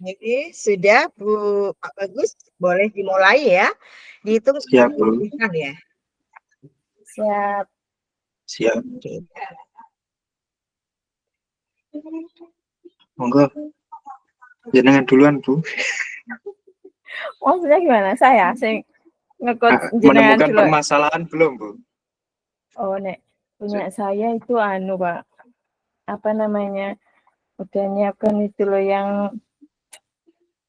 Jadi sudah Bu Pak Bagus, boleh dimulai ya. Dihitung Siap, Bu. ya. Siap. Siap. Monggo. Jenengan duluan, Bu. Maksudnya gimana? Saya sing ngekot jenengan Menemukan dulu. permasalahan belum, Bu? Oh, nek punya saya itu Pak. Apa namanya? Udah nyiapkan itu loh yang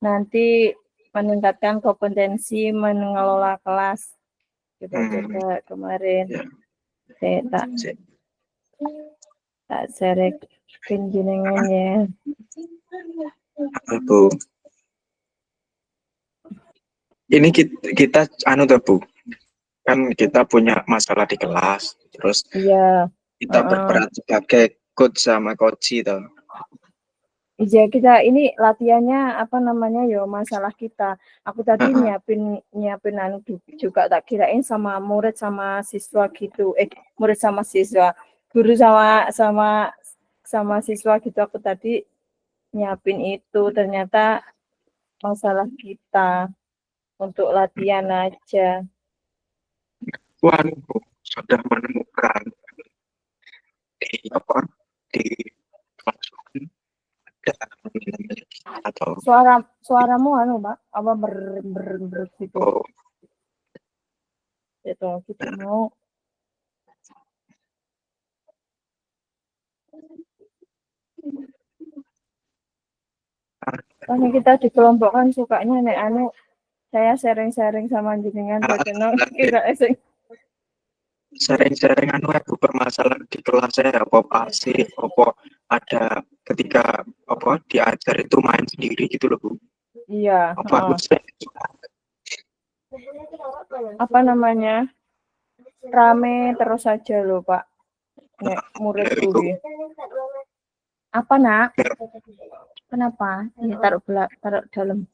nanti meningkatkan kompetensi mengelola kelas. Kita coba kemarin. Ya. Saya tak serek jenengannya. Bu. Ini kita anu tuh, Bu. Kan kita punya masalah di kelas, terus Iya. kita berperan sebagai coach sama coach tuh. Iya, kita ini latihannya apa namanya ya masalah kita. Aku tadi nyiapin anu juga tak kirain sama murid sama siswa gitu. Murid sama siswa, guru sama siswa gitu. Aku tadi nyiapin itu, ternyata masalah kita untuk latihan aja. Wah, sudah menemukan di atau suaramu anu Pak apa ber gitu. Itu kita mau karena kita dikelompokkan sukanya nek anu saya sharing-sharing sama jenengan channel kira sering-sering anu aku permasalahan di kelas saya apa pasti apa ada ketika apa diajar itu main sendiri gitu loh, Bu. Iya. Apa namanya rame terus aja loh Pak nek muridku ya. Apa nak? Kenapa? Ya, taruh dalam.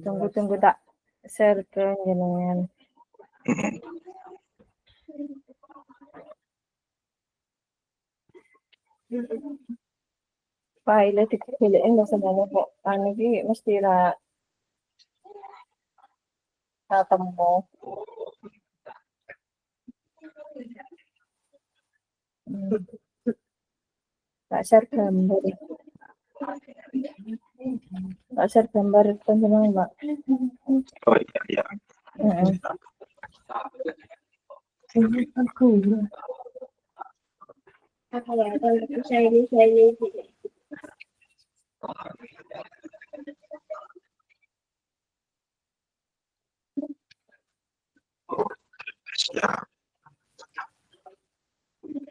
Tunggu tak share ke jenengan. File dipilihin lah semuanya kok. Anu iki mesti lah ketemu. Tak share gambar. Tak share gambar teman-teman, Mbak. Oh iya. Aku. Apa ya? Saya.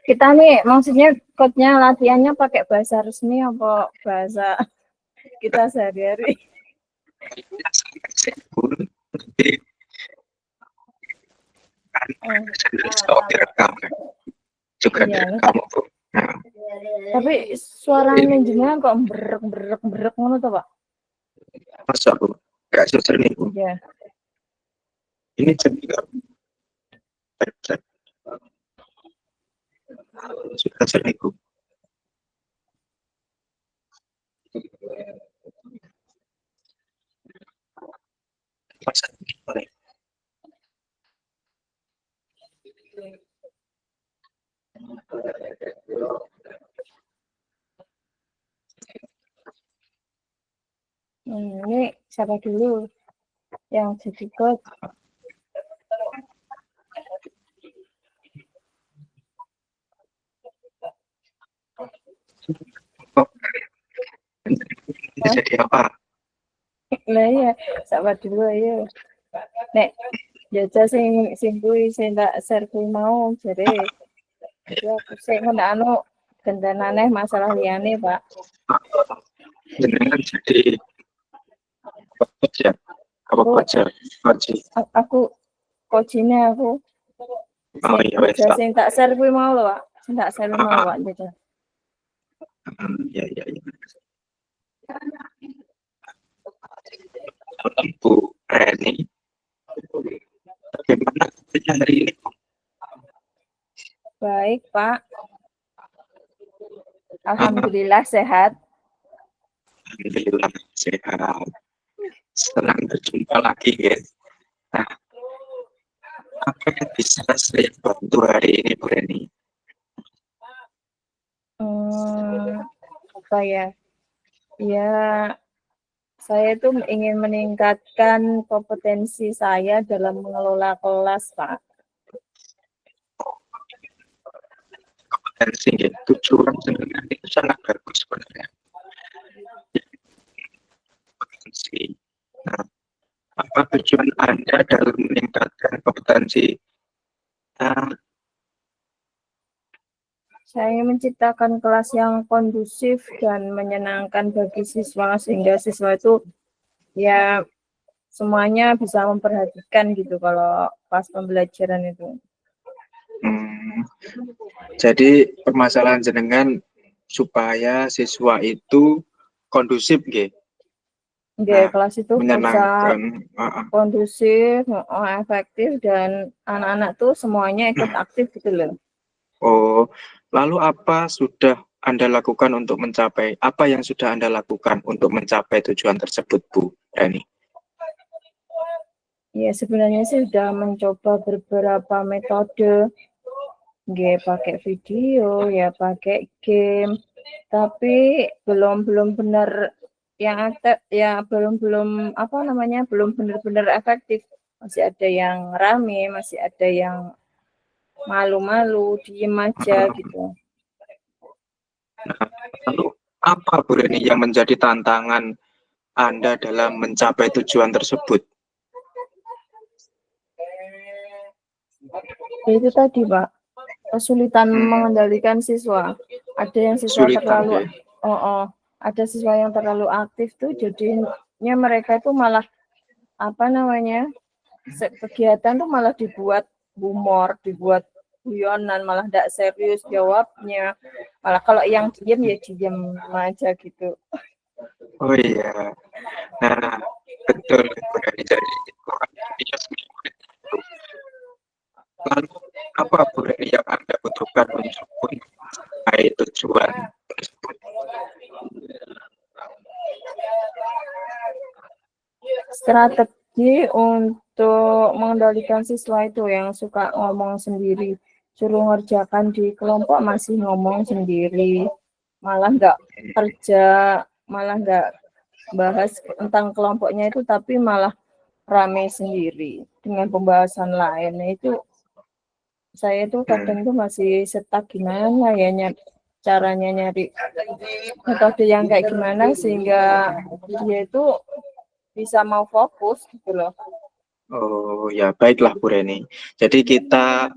Kita nih maksudnya code-nya latihannya pakai bahasa resmi apa bahasa kita sehari-hari? Juga direkam, Bu. Tapi suaranya jenengan kok berek ngono to, Pak? Masa, Bu? Gak sering, Bu. Iya. Ini juga sudah sering, Bu. Masa boleh. Ini siapa dulu yang jadi code? Jadi apa? Lah iya, siapa dulu ya. Nek jajah sing kuwi sing tak share kuwi mau jare. Ya aku sing anu gendanane masalah liyane, Pak. Jenengan jadi coach ya? Apa coach? Aku coachine aku. Oh iya, wes. Sing tak share kuwi mau lho, Pak. Sing tak share mau, Pak. Iya. Ibu Reni, bagaimana kerja hari ini? Baik, Pak. Alhamdulillah sehat. Alhamdulillah sehat. Senang berjumpa lagi, guys. Nah, apa yang bisa saya bantu hari ini, Bu Reni? Apa ya? Ya, saya itu ingin meningkatkan kompetensi saya dalam mengelola kelas, Pak. Kompetensi, ya, tujuan sebenarnya itu sangat bagus sebenarnya. Kompetensi. Nah, apa tujuan Anda dalam meningkatkan kompetensi? Nah, Saya ingin menciptakan kelas yang kondusif dan menyenangkan bagi siswa, sehingga siswa itu ya semuanya bisa memperhatikan gitu kalau pas pembelajaran itu. Jadi permasalahan jenengan supaya siswa itu kondusif, nggih. Nggih, Nah, kelas itu bisa menyenangkan, kondusif, efektif, dan anak-anak tuh semuanya ikut aktif gitu loh. Oh, lalu apa sudah Anda lakukan untuk mencapai, apa yang sudah Anda lakukan untuk mencapai tujuan tersebut, Bu Reni? Ya sebenarnya sih sudah mencoba beberapa metode, nggih, pakai video, ya pakai game, tapi belum benar yang belum apa namanya, belum benar-benar efektif. Masih ada yang rame, masih ada yang malu-malu, diem aja gitu. Nah, lalu apa, Bu Reni, yang menjadi tantangan Anda dalam mencapai tujuan tersebut? Itu tadi, Pak, kesulitan mengendalikan siswa. Ada yang siswa terlalu ada siswa yang terlalu aktif tuh, jadinya mereka itu malah apa namanya, kegiatan tuh malah dibuat humor, dibuat guyonan, malah tidak serius jawabnya. Malah kalau yang diem ya diem aja gitu. Oh iya, nah betul, Bu Reni, jadi dia lalu apa, Bu Reni, yang Anda butuhkan untuk mencapai tujuan tersebut? Strategi untuk mengendalikan siswa itu yang suka ngomong sendiri, suruh ngerjakan di kelompok masih ngomong sendiri, malah nggak kerja, malah nggak bahas tentang kelompoknya itu, tapi malah rame sendiri dengan pembahasan lain. Nah, itu saya tuh kadang tuh masih stuck, gimana ya caranya nyari metode yang kayak gimana sehingga dia itu bisa mau fokus gitu loh. Oh ya, baiklah Bu Reni. Jadi kita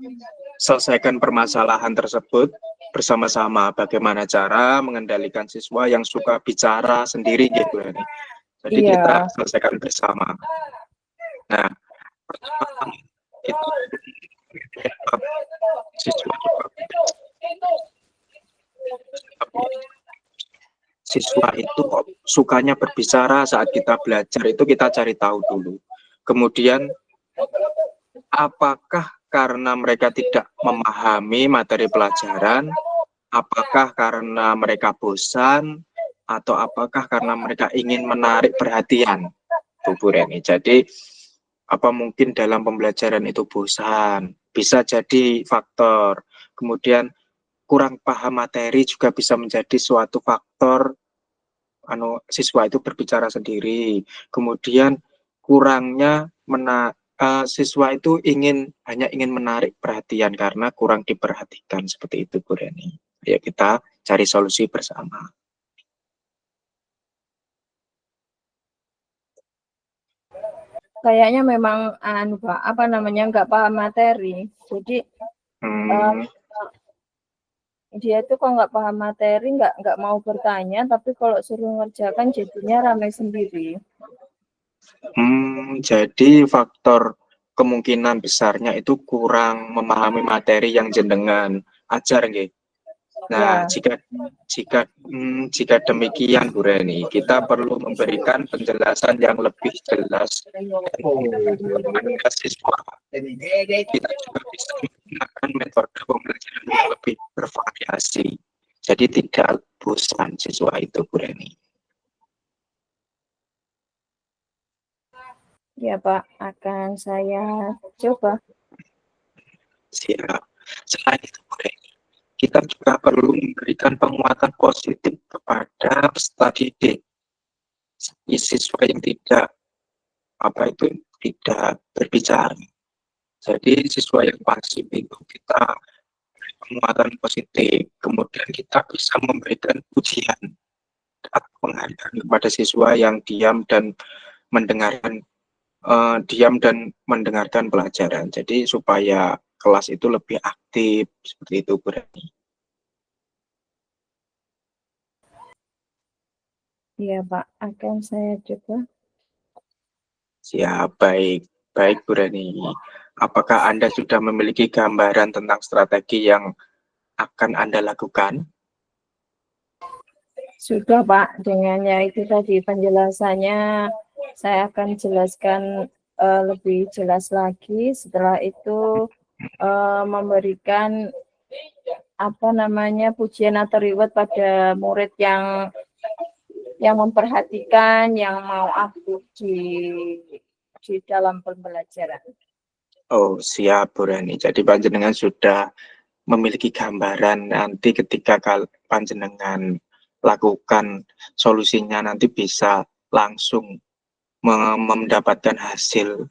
selesaikan permasalahan tersebut bersama-sama, bagaimana cara mengendalikan siswa yang suka bicara sendiri gitu, Bu Reni. Jadi kita selesaikan bersama. Nah, pertama itu siswa itu sukanya berbicara saat kita belajar, itu kita cari tahu dulu. Kemudian apakah karena mereka tidak memahami materi pelajaran, apakah karena mereka bosan, atau apakah karena mereka ingin menarik perhatian, Bu Reni. Jadi apa mungkin dalam pembelajaran itu bosan, bisa jadi faktor. Kemudian kurang paham materi juga bisa menjadi suatu faktor siswa itu berbicara sendiri. Kemudian kurangnya siswa itu hanya ingin menarik perhatian karena kurang diperhatikan, seperti itu, Bu Reni. Ayo kita cari solusi bersama. Kayaknya memang Pak, apa namanya, nggak paham materi. Jadi dia tuh kalau nggak paham materi nggak mau bertanya, tapi kalau suruh ngerjakan jadinya ramai sendiri. Jadi faktor kemungkinan besarnya itu kurang memahami materi yang jenengan ajar, nggih. Nah, jika demikian, Bu Reni, kita perlu memberikan penjelasan yang lebih jelas kepada siswa. Kita juga bisa menggunakan metode pembelajaran lebih bervariasi. Jadi tidak bosan siswa itu, Bu Reni. Ya Pak, akan saya coba. Siap. Selain itu, Bu Reni, kita juga perlu memberikan penguatan positif kepada peserta didik, siswa yang tidak tidak berbicara. Jadi siswa yang pasif itu kita beri penguatan positif, kemudian kita bisa memberikan pujian atau penghargaan kepada siswa yang diam dan mendengarkan pelajaran. Jadi supaya kelas itu lebih aktif seperti itu, Bu Reni. Iya Pak, akan saya coba. Siap, baik Bu Reni. Apakah Anda sudah memiliki gambaran tentang strategi yang akan Anda lakukan? Sudah Pak, dengannya itu tadi penjelasannya saya akan jelaskan lebih jelas lagi. Setelah itu memberikan pujian atau reward pada murid yang memperhatikan, yang mau aktif di dalam pembelajaran. Oh, siap Bu Reni. Jadi panjenengan sudah memiliki gambaran nanti ketika panjenengan lakukan solusinya nanti bisa langsung mendapatkan hasil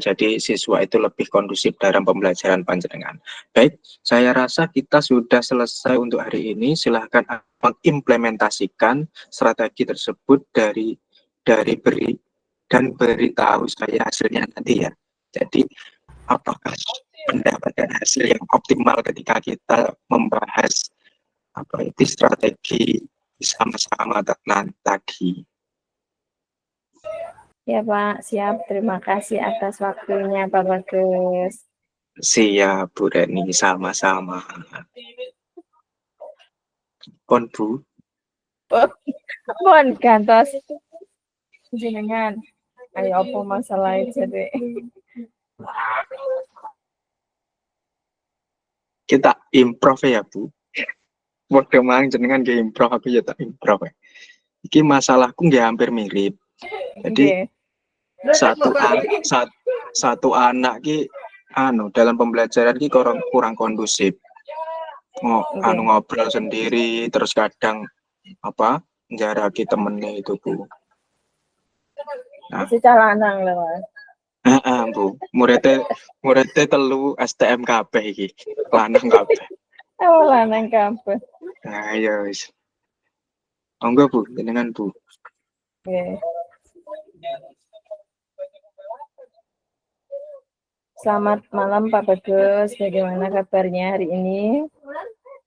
jadi siswa itu lebih kondusif dalam pembelajaran panjenengan. Baik, saya rasa kita sudah selesai untuk hari ini. Silahkan mengimplementasikan strategi tersebut dari beritahu saya hasilnya nanti ya. Jadi apakah mendapatkan hasil yang optimal ketika kita membahas strategi sama-sama tadi. Ya Pak, siap. Terima kasih atas waktunya Pak Bagus. Siap Bu Reni, sama-sama. Pon Bu. Pon gantos. Jenengan. Ayo apa masalah itu deh. Kita improv ya Bu. Waktu mang jenengan ke improv, aku ya tak improv ya. Iki masalahku nggak hampir mirip. Jadi satu anak ki dalam pembelajaran ki kurang kondusif. Ngobrol sendiri, terus kadang menjaraki temennya itu Bu. Nah, secara lanang lho. Bu, muridnya telu STM kabeh iki. Lanang kabeh. Oh, lanang kabeh. Nah, ya wis. Enggak Bu, jenengan Bu. Oke. Selamat malam Pak Bagus, bagaimana kabarnya hari ini?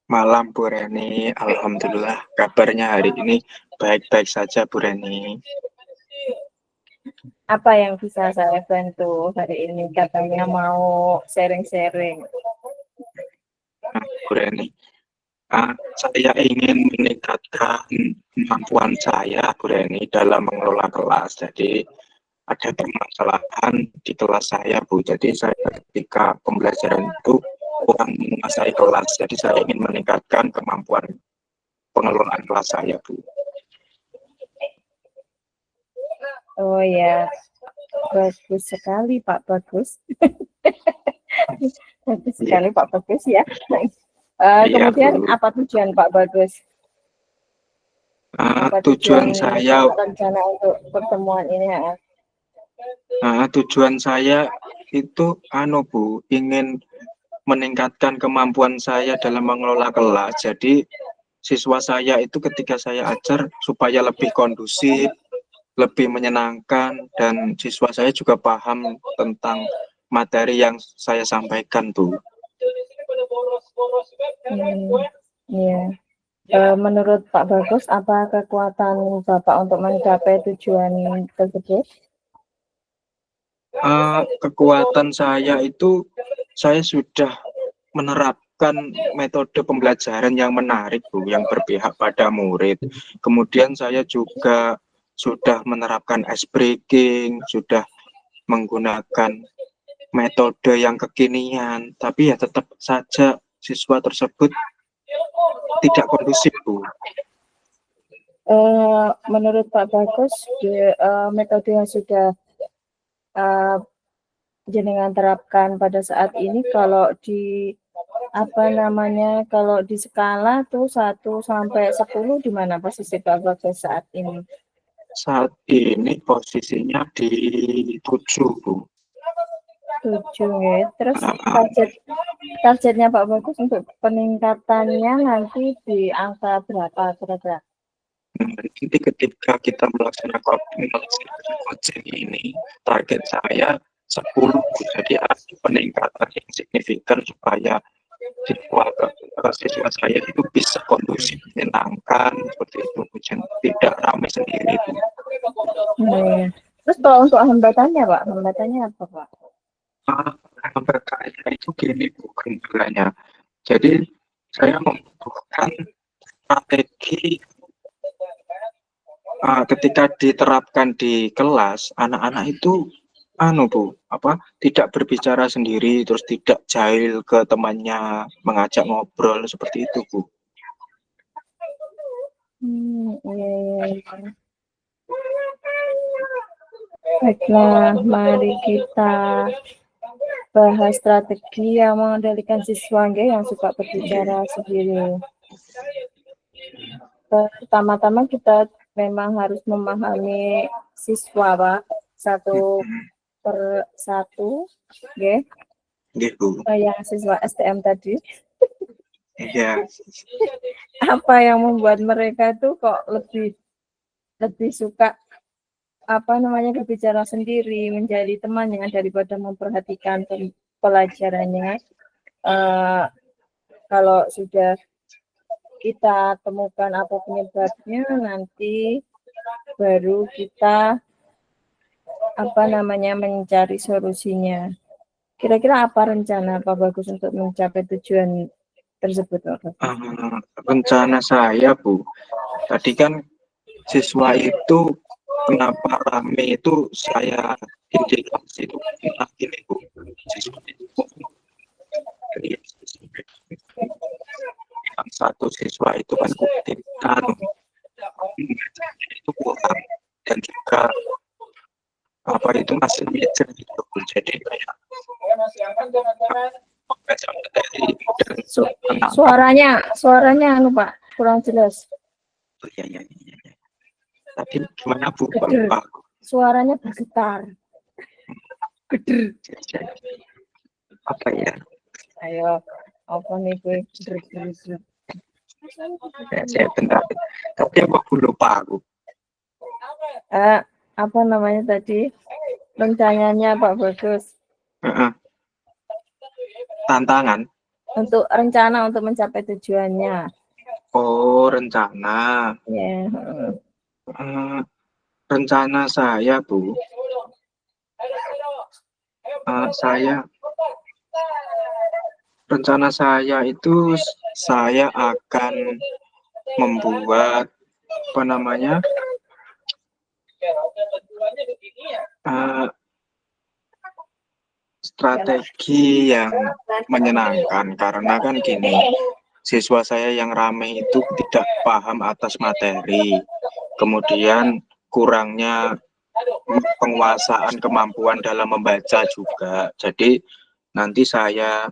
Malam Bu Reni, alhamdulillah kabarnya hari ini baik-baik saja Bu Reni. Apa yang bisa saya bantu hari ini? Katanya mau sharing-sharing. Nah, Bu Reni, saya ingin meningkatkan kemampuan saya Bu Reni dalam mengelola kelas. Jadi ada permasalahan di kelas saya Bu. Jadi saya ketika pembelajaran itu kurang menguasai kelas. Jadi saya ingin meningkatkan kemampuan pengelolaan kelas saya Bu. Oh ya, bagus sekali Pak Bagus. Bagus sekali Pak Bagus ya. Kemudian Bu. Apa tujuan Pak Bagus? Tujuan saya rencana untuk pertemuan ini ya. Tujuan saya itu Bu, ingin meningkatkan kemampuan saya dalam mengelola kelas. Jadi siswa saya itu ketika saya ajar supaya lebih kondusif, lebih menyenangkan, dan siswa saya juga paham tentang materi yang saya sampaikan Bu. Iya. Menurut Pak Bagus, apa kekuatan Bapak untuk mencapai tujuan tersebut? Kekuatan saya itu, saya sudah menerapkan metode pembelajaran yang menarik Bu, yang berpihak pada murid. Kemudian saya juga sudah menerapkan ice breaking, sudah menggunakan metode yang kekinian, tapi ya tetap saja siswa tersebut tidak kondusif, Bu. Menurut Pak Bagus, metode yang sudah jenengan terapkan pada saat ini, kalau di kalau di skala tuh 1 sampai 10 di mana posisi Pak Bagus saat ini? Saat ini posisinya di 7, Bu. 7 ya. Terus targetnya Pak Bagus untuk peningkatannya nanti di angka berapa kira-kira? Nanti ketika kita melaksanakan coaching ini, target saya 10, jadi ada peningkatan yang signifikan supaya siswa saya itu bisa kondusif, menyenangkan, seperti itu, tidak ramai sendiri, Bu. Terus kalau untuk hambatannya Pak, hambatannya apa Pak? Hambatannya itu gini, Bu, kendalanya. Jadi saya membutuhkan strategi ketika diterapkan di kelas, anak-anak itu Bu, tidak berbicara sendiri, terus tidak jahil ke temannya, mengajak ngobrol seperti itu, Bu. Baiklah, mari kita bahas strategi yang mengendalikan siswa yang suka berbicara sendiri. Pertama-tama kita memang harus memahami siswa, Pak, 1 per 1, yang siswa STM tadi. Iya. Apa yang membuat mereka tuh kok lebih suka berbicara sendiri, menjadi temannya daripada memperhatikan pelajarannya. Kalau sudah kita temukan apa penyebabnya, nanti baru kita mencari solusinya. Kira-kira apa rencana Pak Bagus untuk mencapai tujuan tersebut? Rencana saya, Bu, tadi kan siswa itu kenapa rame itu saya indikasi itu gini, Bu. Siswa itu yang satu siswa itu kan itu kurang, dan juga itu masih mikir gitu, jadi kayak suaranya Pak kurang jelas. Iya. Tapi gimana, Bu? Suaranya bergetar. Geder. Apa ya? Ayo, apa nih gue? Saya bentar. Tapi aku lupa, Bu. Apa namanya tadi? Rencananya Pak Bagus. Tantangan. Untuk rencana untuk mencapai tujuannya. Oh, rencana. Ya. Rencana saya, Bu. Rencana saya itu saya akan membuat strategi yang menyenangkan, karena kan gini, siswa saya yang ramai itu tidak paham atas materi, kemudian kurangnya penguasaan kemampuan dalam membaca juga. Jadi nanti saya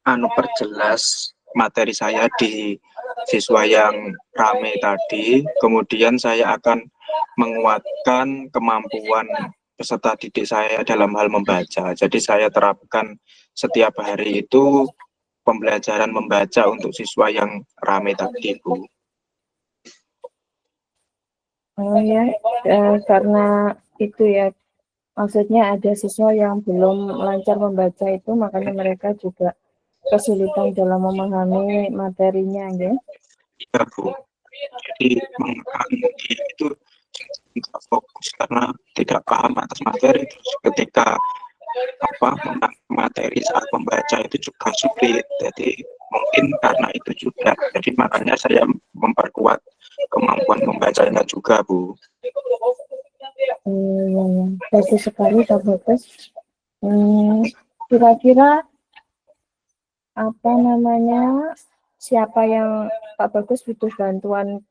perjelas materi saya di siswa yang ramai tadi, kemudian saya akan menguatkan kemampuan peserta didik saya dalam hal membaca. Jadi saya terapkan setiap hari itu pembelajaran membaca untuk siswa yang ramai tadi, Bu. Oh ya, karena itu ya, maksudnya ada siswa yang belum lancar membaca itu, makanya mereka juga kesulitan dalam memahami materinya, ya. Iya, Bu. Jadi itu tidak fokus karena tidak paham atas materi. Terus ketika materi saat membaca itu juga sulit. Jadi mungkin karena itu juga. Jadi makanya saya memperkuat kemampuan membacanya juga, Bu. Bagus sekali, Pak Bagus. Kira-kira apa namanya, siapa yang Pak Bagus butuh bantuan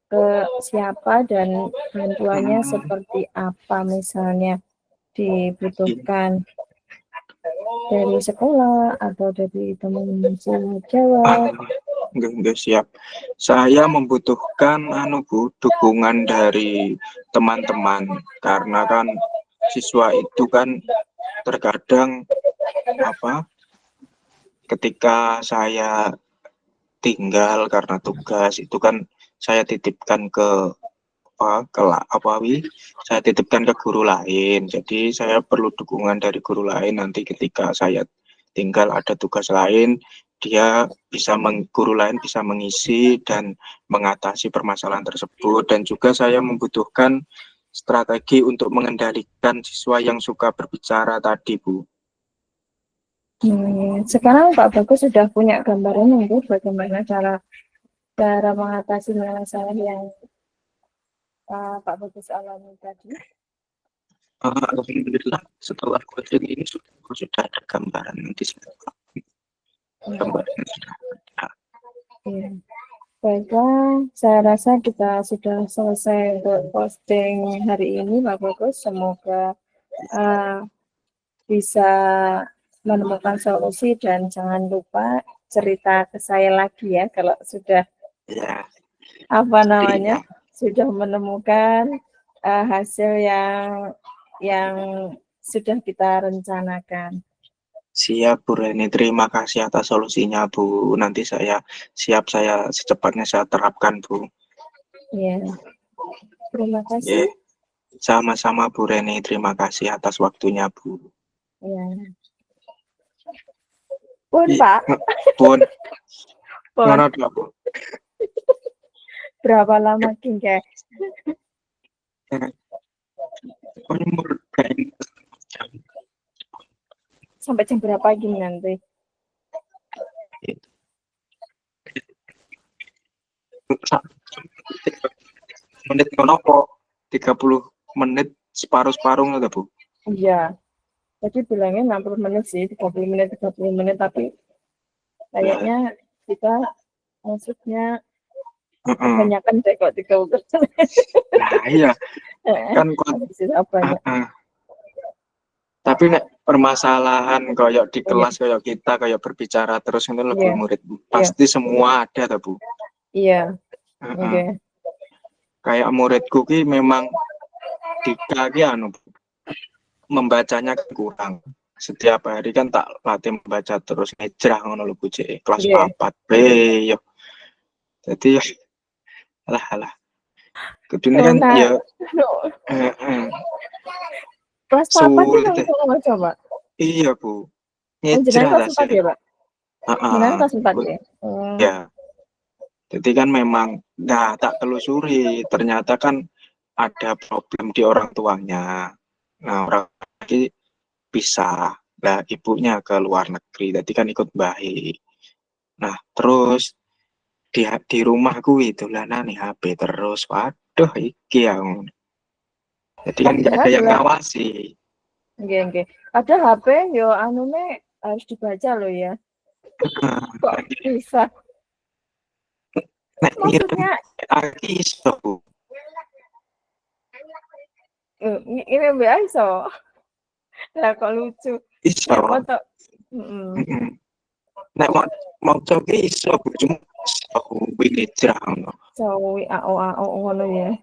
ke siapa dan bantuannya Hmm, seperti apa, misalnya dibutuhkan dari sekolah atau dari teman sejawat. enggak siap. Saya membutuhkan Bu, dukungan dari teman-teman karena kan siswa itu kan terkadang apa ketika saya tinggal karena tugas itu kan saya titipkan ke saya titipkan ke guru lain. Jadi saya perlu dukungan dari guru lain nanti ketika saya tinggal ada tugas lain, guru lain bisa mengisi dan mengatasi permasalahan tersebut. Dan juga saya membutuhkan strategi untuk mengendalikan siswa yang suka berbicara tadi, Bu. Sekarang Pak Bagus sudah punya gambaran Bu, bagaimana cara mengatasi masalah yang Pak Bagus alami tadi? Alhamdulillah setelah coaching ini sudah ada gambaran nanti gambaran sudah ada. Ya. Baiklah, saya rasa kita sudah selesai untuk posting hari ini Pak Bagus. Semoga bisa menemukan solusi dan jangan lupa cerita ke saya lagi ya kalau sudah Ya, apa namanya sudah menemukan hasil yang sudah kita rencanakan. siap Bu Reni, terima kasih atas solusinya Bu. Nanti saya secepatnya saya terapkan Bu. Ya, terima Ya, kasih. sama-sama Bu Reni, terima kasih atas waktunya Bu. Ya. Pun Pak. Pun. Pun. Mana Bu? Berapa lama King? Sampai jam berapa gini nanti? Menit nopo 30 menit separuh nggak Bu? Iya. Tadi bilangnya 60 menit sih, 30 menit, tapi kayaknya kita maksudnya kebanyakan deh kok 30 menit. Nah iya, kan tapi nek permasalahan kayak di kelas kayak kita kayak berbicara terus itu lebih murid pasti semua ada tuh Bu. Iya. Oke. Kayak muridku ki memang dikaki membacanya kurang. Setiap hari kan tak latih membaca terus ngejrah ngono lho Bu kelas 4 B yo. Jadi alah. Kudune kan ya kelas 4 itu coba. Iya Bu. Ngejrah kelas 4 ya Pak? Kelas 4 ya? Ya. Jadi kan memang tak telusuri, ternyata kan ada problem di orang tuanya. Nah, orang lagi pisah, lah ibunya ke luar negeri, jadi kan ikut bayi. Nah, terus di rumahku itu lah nih HP terus, waduh iki yang jadi kan nggak ada yang ngawasi. Oke. Ada HP yo anune harus dibaca loh ya. Kok bisa? Maksudnya iso Bu. Ini iso. Lah kok lucu. Iso. Nek mau coba iso Bu, cuma wingi jarang. Sawi ao ngono ya.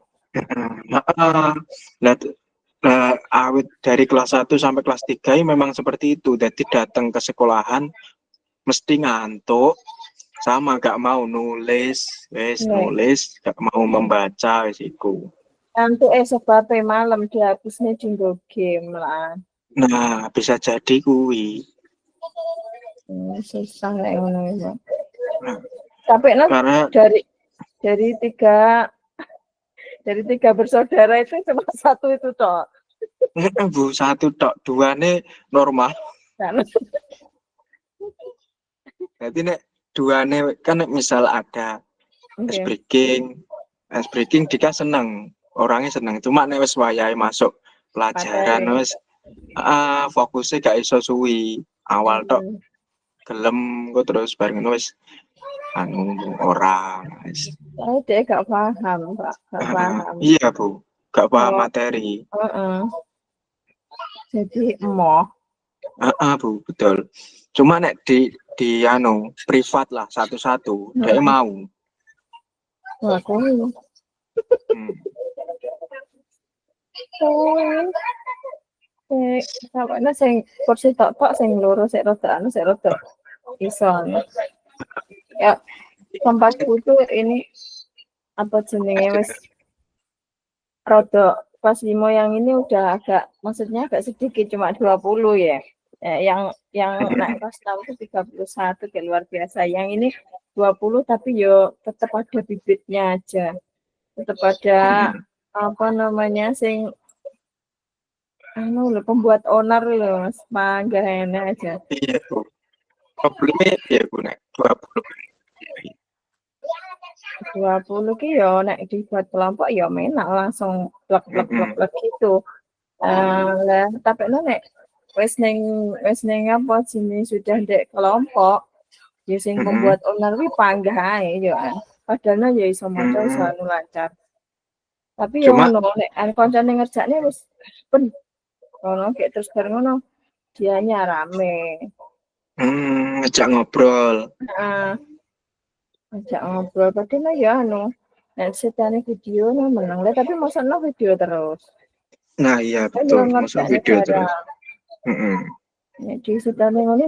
Awet dari kelas 1 sampai kelas 3 memang seperti itu. Jadi datang ke sekolahan mesti ngantuk, sama gak mau nulis, gak mau membaca wis iku. Ngantuk sebabnya malam dihabisnya jinggo game lah. Nah, bisa jadi kuwi. Susah nek ngono ya. Tapi dari tiga bersaudara itu cuma satu itu tok. Bu, satu tok, dua nih normal. Jadi nek dua nih kan misal ada ice breaking Dika seneng, orangnya seneng. Cuma nek wis wayahe masuk pelajaran wis fokusnya gak iso suwi awal tok gelem kok terus bareng ngono wis anu orang wis. Saya dia gak paham, Pak. Gak paham. Iya Bu, gak paham Oh, materi. heeh. Jadi emoh. Bu, betul. Cuma nek di anu privat lah satu-satu, dia Heeh. mau. Wah, kuwi. Hmm. Kuwi. Sampeyan sing kursi tok sing loro sik rada anu sik rada iso. Ya, tempatku tuh ini apa jenenge wis rada pas limo yang ini udah agak maksudnya agak sedikit cuma 20 ya. Yang naik kelas 6 itu 31 kayak luar biasa. Yang ini 20 tapi yo tetap ada bibitnya aja. Tetap ada apa namanya sing anu lho pembuat onar lho Mas. Mangga enak aja. Iya Bu. Problemnya ya Bu nek 20. 20 ki yo nek dibuat kelompok ya menak langsung plek plek plek plek gitu. Lah tapi nek wis ning apa jenis sudah ndek kelompok ya sing pembuat onar kuwi panggah ae ya kan. Padahal ya iso maca iso anu lancar. Tapi yo Cuma ngono nek kancane ngerjakne wis ben ngono kayak terus bareng ngono dianya rame. ngejak ngobrol. Heeh. Ajak ngobrol padahal ya anu nek setane video no menang lah tapi mosokno video terus. Nah iya Kan yo betul, masuk ngerjakne video terus. bareng. Nek di setane ngono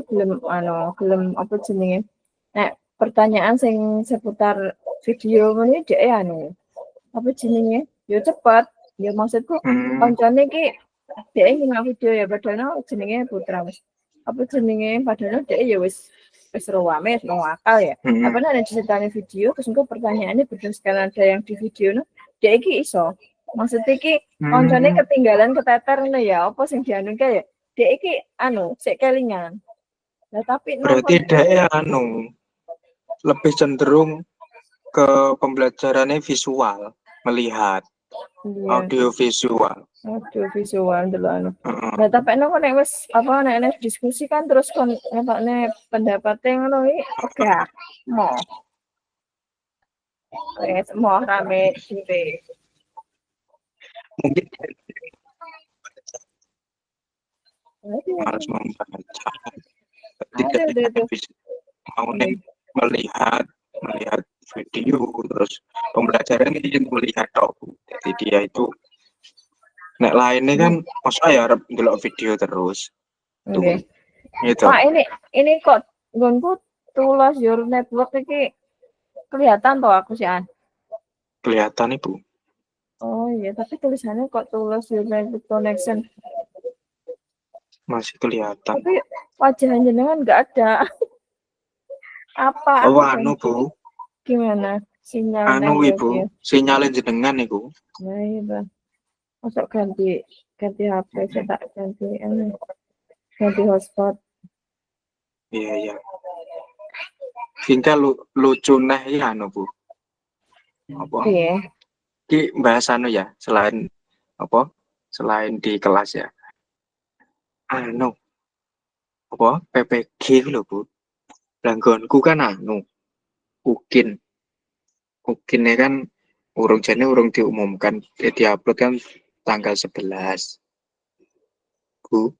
gelem apa jenenge. Nek pertanyaan sing seputar video ngono dhek anu apa jenenge? Yo cepet. Ya maksudku kancane ki dhek ngingat video ya padahal jenenge Putra Mas. Apa jenenge padahal dhek ya wis ruwame wis akal ya. Apa nek diceritani video terus engko pertanyaannya berdasarkan ada yang di video no dhek iki iso. Maksudnya ki kancane ketinggalan keteter ngono ya apa sing dianu ya. Dhek iki anu sik kelingan. Lah tapi Berarti nonton dia anu lebih cenderung ke pembelajarannya visual, melihat iya. audio visual. Aduh, visual dulu anu. Nah, tapi nek wis apa nek diskusi kan terus kon ngetokne pendapatnya ngono iki oke. Mo. Wis mo rame dhewe. Mungkin harus Aduh, membaca, tidak aduh. bisa mau melihat video terus pembelajaran ini melihat jadi dia itu nek lainnya kan maksudnya ya harap ndelok video terus tuh Oke. gitu Pak ini kok nggonku tulis your network iki kelihatan toh aku sih an. kelihatan ibu Oh iya, tapi tulisannya kok tulis your network connection. masih kelihatan. Tapi wajah jenengan nggak ada. Apa Oh aku anu bu gimana sinyalnya anu ya ibu dia? sinyalin jenengan ibu. Nah, iya, Bang. Masuk ganti HP saya tak ganti hotspot. Iya iya hingga lucu nah ya anu bu apa Iya. ki bahas anu ya selain apa selain di kelas ya anu apa PPG lho bu langgonku kan anu ukin ukinnya kan urung diumumkan diupload kan tanggal 11 bu.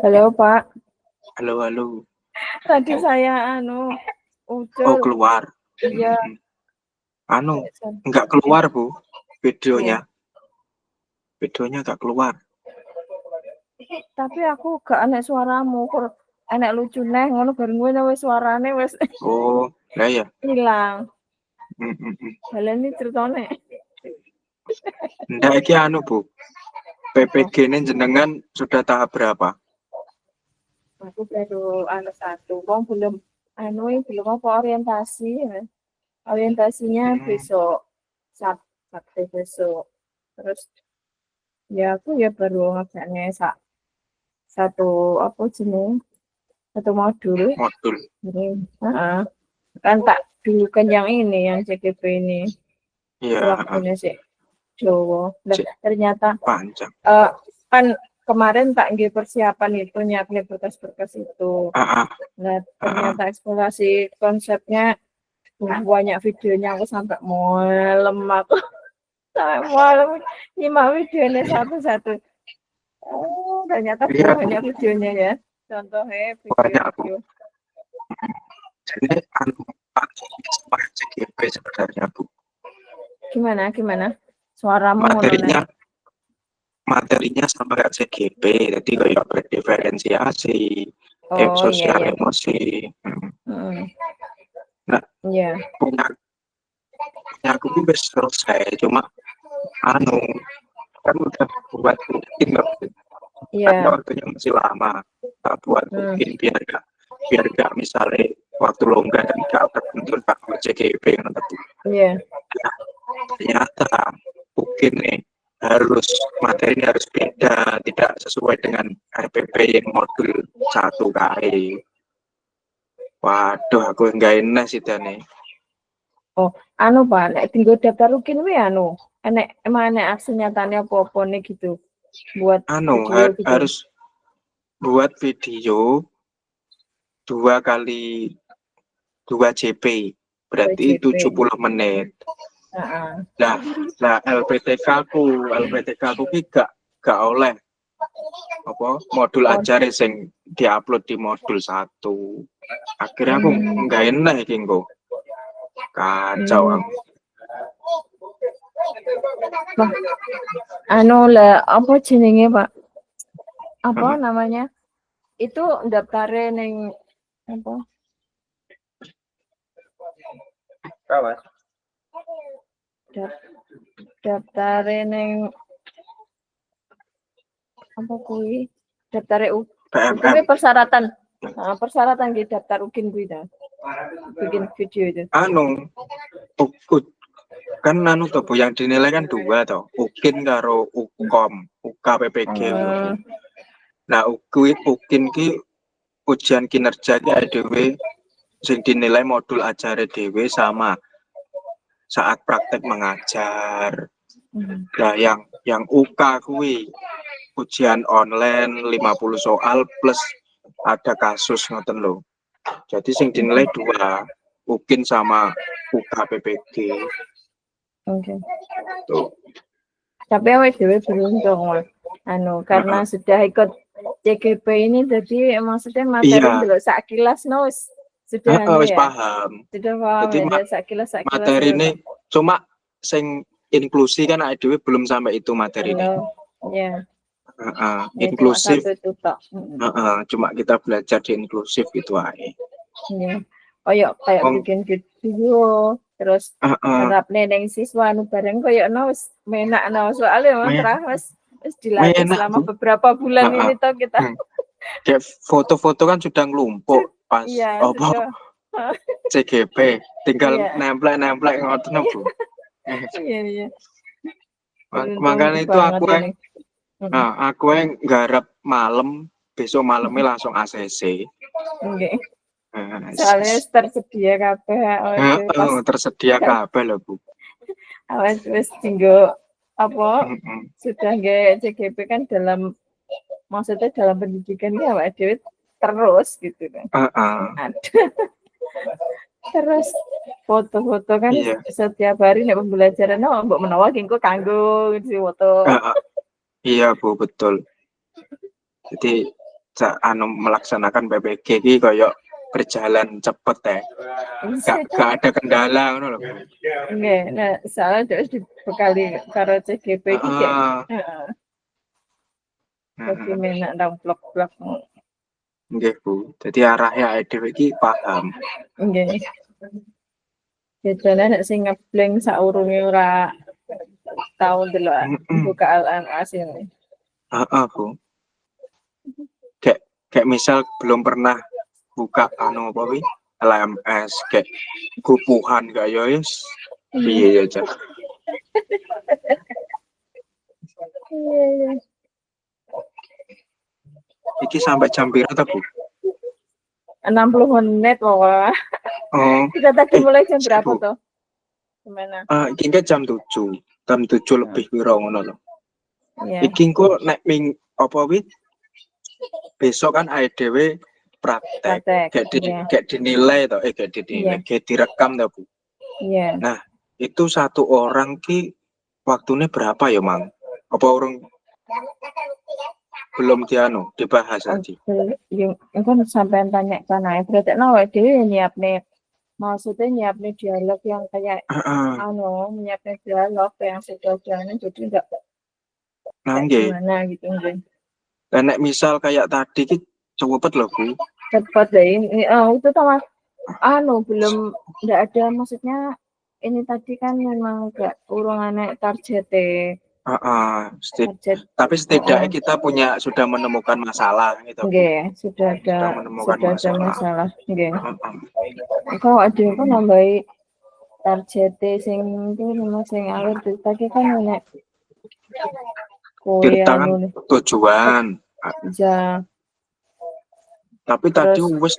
Halo Pak, Halo, halo. tadi saya Oh, ucul, keluar. iya, Anu, enggak keluar, Bu. Videonya. Iya. Videonya enggak keluar. Tapi aku gak enak suaramu, kok enak lucu neh, ngono bareng gue wis suarane wis Oh, lah ya. hilang. Mm, mm, mm. Halen ini ceritane. Ndak iki anu, Bu. PPG ini jenengan sudah tahap berapa? Aku baru satu, kok belum belum apa orientasi ya. Orientasinya Hmm, besok Sabtu besok. Terus ya aku ya baru ngajaknya satu apa jenis satu modul modul. ini. Kan tak dulu kan yang ini yang CGP ini Iya, waktunya sih Jawa. Nah, cek ternyata panjang. kan kemarin tak nggih persiapan itu nyiapin berkas-berkas itu. Ah, ah, Nah, ah, ah. ternyata eksplorasi konsepnya banyak videonya aku sampai malam aku sampai malam nyimak videonya satu-satu. Oh, ternyata Iya, Bu. banyak videonya ya. Contohnya Banyak, Bu. video-video. Jadi anu sama CGP sebenarnya, Bu. Gimana? Suaramu ngono nek. Materinya sama kayak CGP, jadi kayak berdiferensiasi, Oh, sosial iya. emosi. Heeh. Nah, Iya. punya aku tuh udah selesai, cuma anu kan udah buat mungkin Iya. kan waktunya masih lama, tak buat mungkin biar gak misalnya waktu longgar dan gak terbentur pakai CGP kan, Iya. ternyata mungkin nih materi harus beda, tidak sesuai dengan RPP yang modul 1 KE. Waduh, aku enggak enak sih nih. Oh, Pak, nek tinggal daftar rukin wi emang enek aksi nyatanya apa-apa nih gitu buat video gitu. Harus buat video 2 kali 2 JP, berarti 70 menit. Nah, LPTK ku ki gak oleh apa modul ajar sing diupload di modul 1. Akhirnya aku enggak enak iki engko. Kacau aku. Lah apa jenenge, Pak? Apa namanya? Itu daftarin ning apa? Kawas. Daftarin ning apa kuwi? Daftar PMM. persyaratan. Persyaratan gitu daftar UKIN kuwi ta. Bikin video itu. Kan to Bu, yang dinilai kan 2 toh, UKIN karo UKOM, UKPPG. Nah, UKIN ki ujian kinerja ki dhewe sing dinilai modul ajar dhewe sama saat praktek mengajar. Nah, yang UK kuwi ujian online 50 soal plus ada kasus ngoten lho. Jadi sing dinilai 2, UKIN sama UKPPG. Oke. Tapi awake dhewe beruntung karena sudah ikut CGP ini jadi maksudnya materi delok sak kilas sudah wis paham. Sudah paham jadi ya, sak kilas materi ini cuma sing inklusi kan dhewe belum sampai itu materi ini. Iya. Inklusif. Cuma kita belajar di inklusif gitu aja. Iya. Kayak bikin video terus harap neneng siswa bareng kayak wis menak soalnya terus dilatih selama beberapa bulan ini toh kita. Kayak foto-foto kan sudah ngelumpuk pas CGP, tinggal nemplek ngoten Bu. Iya. Makanya itu aku yang nggarap malam, besok malamnya langsung ACC. Oke. Soalnya tersedia kabeh. Tersedia kabeh lho Bu. Awas wis tinggal sudah nggak CGP kan maksudnya dalam pendidikan ya awak dhewe terus gitu kan. Terus foto-foto kan Iya. setiap hari nek pembelajaran mbok menawa engko kanggo gitu foto. Heeh. Iya, Bu, betul. Jadi melaksanakan PPG iki koyo berjalan cepet ya. Gak ada kendala ngono lho. Nggih, nah soalnya terus dibekali karo CGP iki kayak Heeh. heeh, dadi Heeh. menak ndang vlog-vlog. Nggih, Bu. Jadi arahnya dhewe iki paham. Nggih. Bedane nek sing ngebleng saurunge ora tau delok buka LMS ini. Heeh, Bu. Kayak misal belum pernah buka apa wi LMS kayak gupuhan gak ya wis piye ya Cak. Iya. Iki sampai jam piro ta, Bu? 60 menit wah. Oh, Kita tadi mulai jam berapa Bu. tuh? Gimana? Iki kan jam 7. Jam 7 lebih piro ngono lho. Iya. Iki engko nek apa wi besok kan dhewe praktek. Kayak dinilai toh, kayak dinilai, kayak direkam toh, Bu. Iya. Nah, itu satu orang ki waktunya berapa ya, Mang? Apa orang belum dibahas tadi? Yang kan sampai tanya kan ae berarti dhewe nyiapne maksudnya nyiapne dialog yang kayak nyiapne dialog yang sederhana jadi enggak gimana gitu nggih. Dan nek misal kayak tadi ki cepet loh, Bu. Cepat deh ini itu sama belum enggak ada maksudnya ini tadi kan memang enggak urung anak targetnya. Tapi setidaknya kita sudah menemukan masalah gitu. Nggih, sudah ada masalah. Nggih. Kok ada kok nambahi target sing memang sing alur tadi kan nek kita kan tujuan. Ya. Tapi tadi wis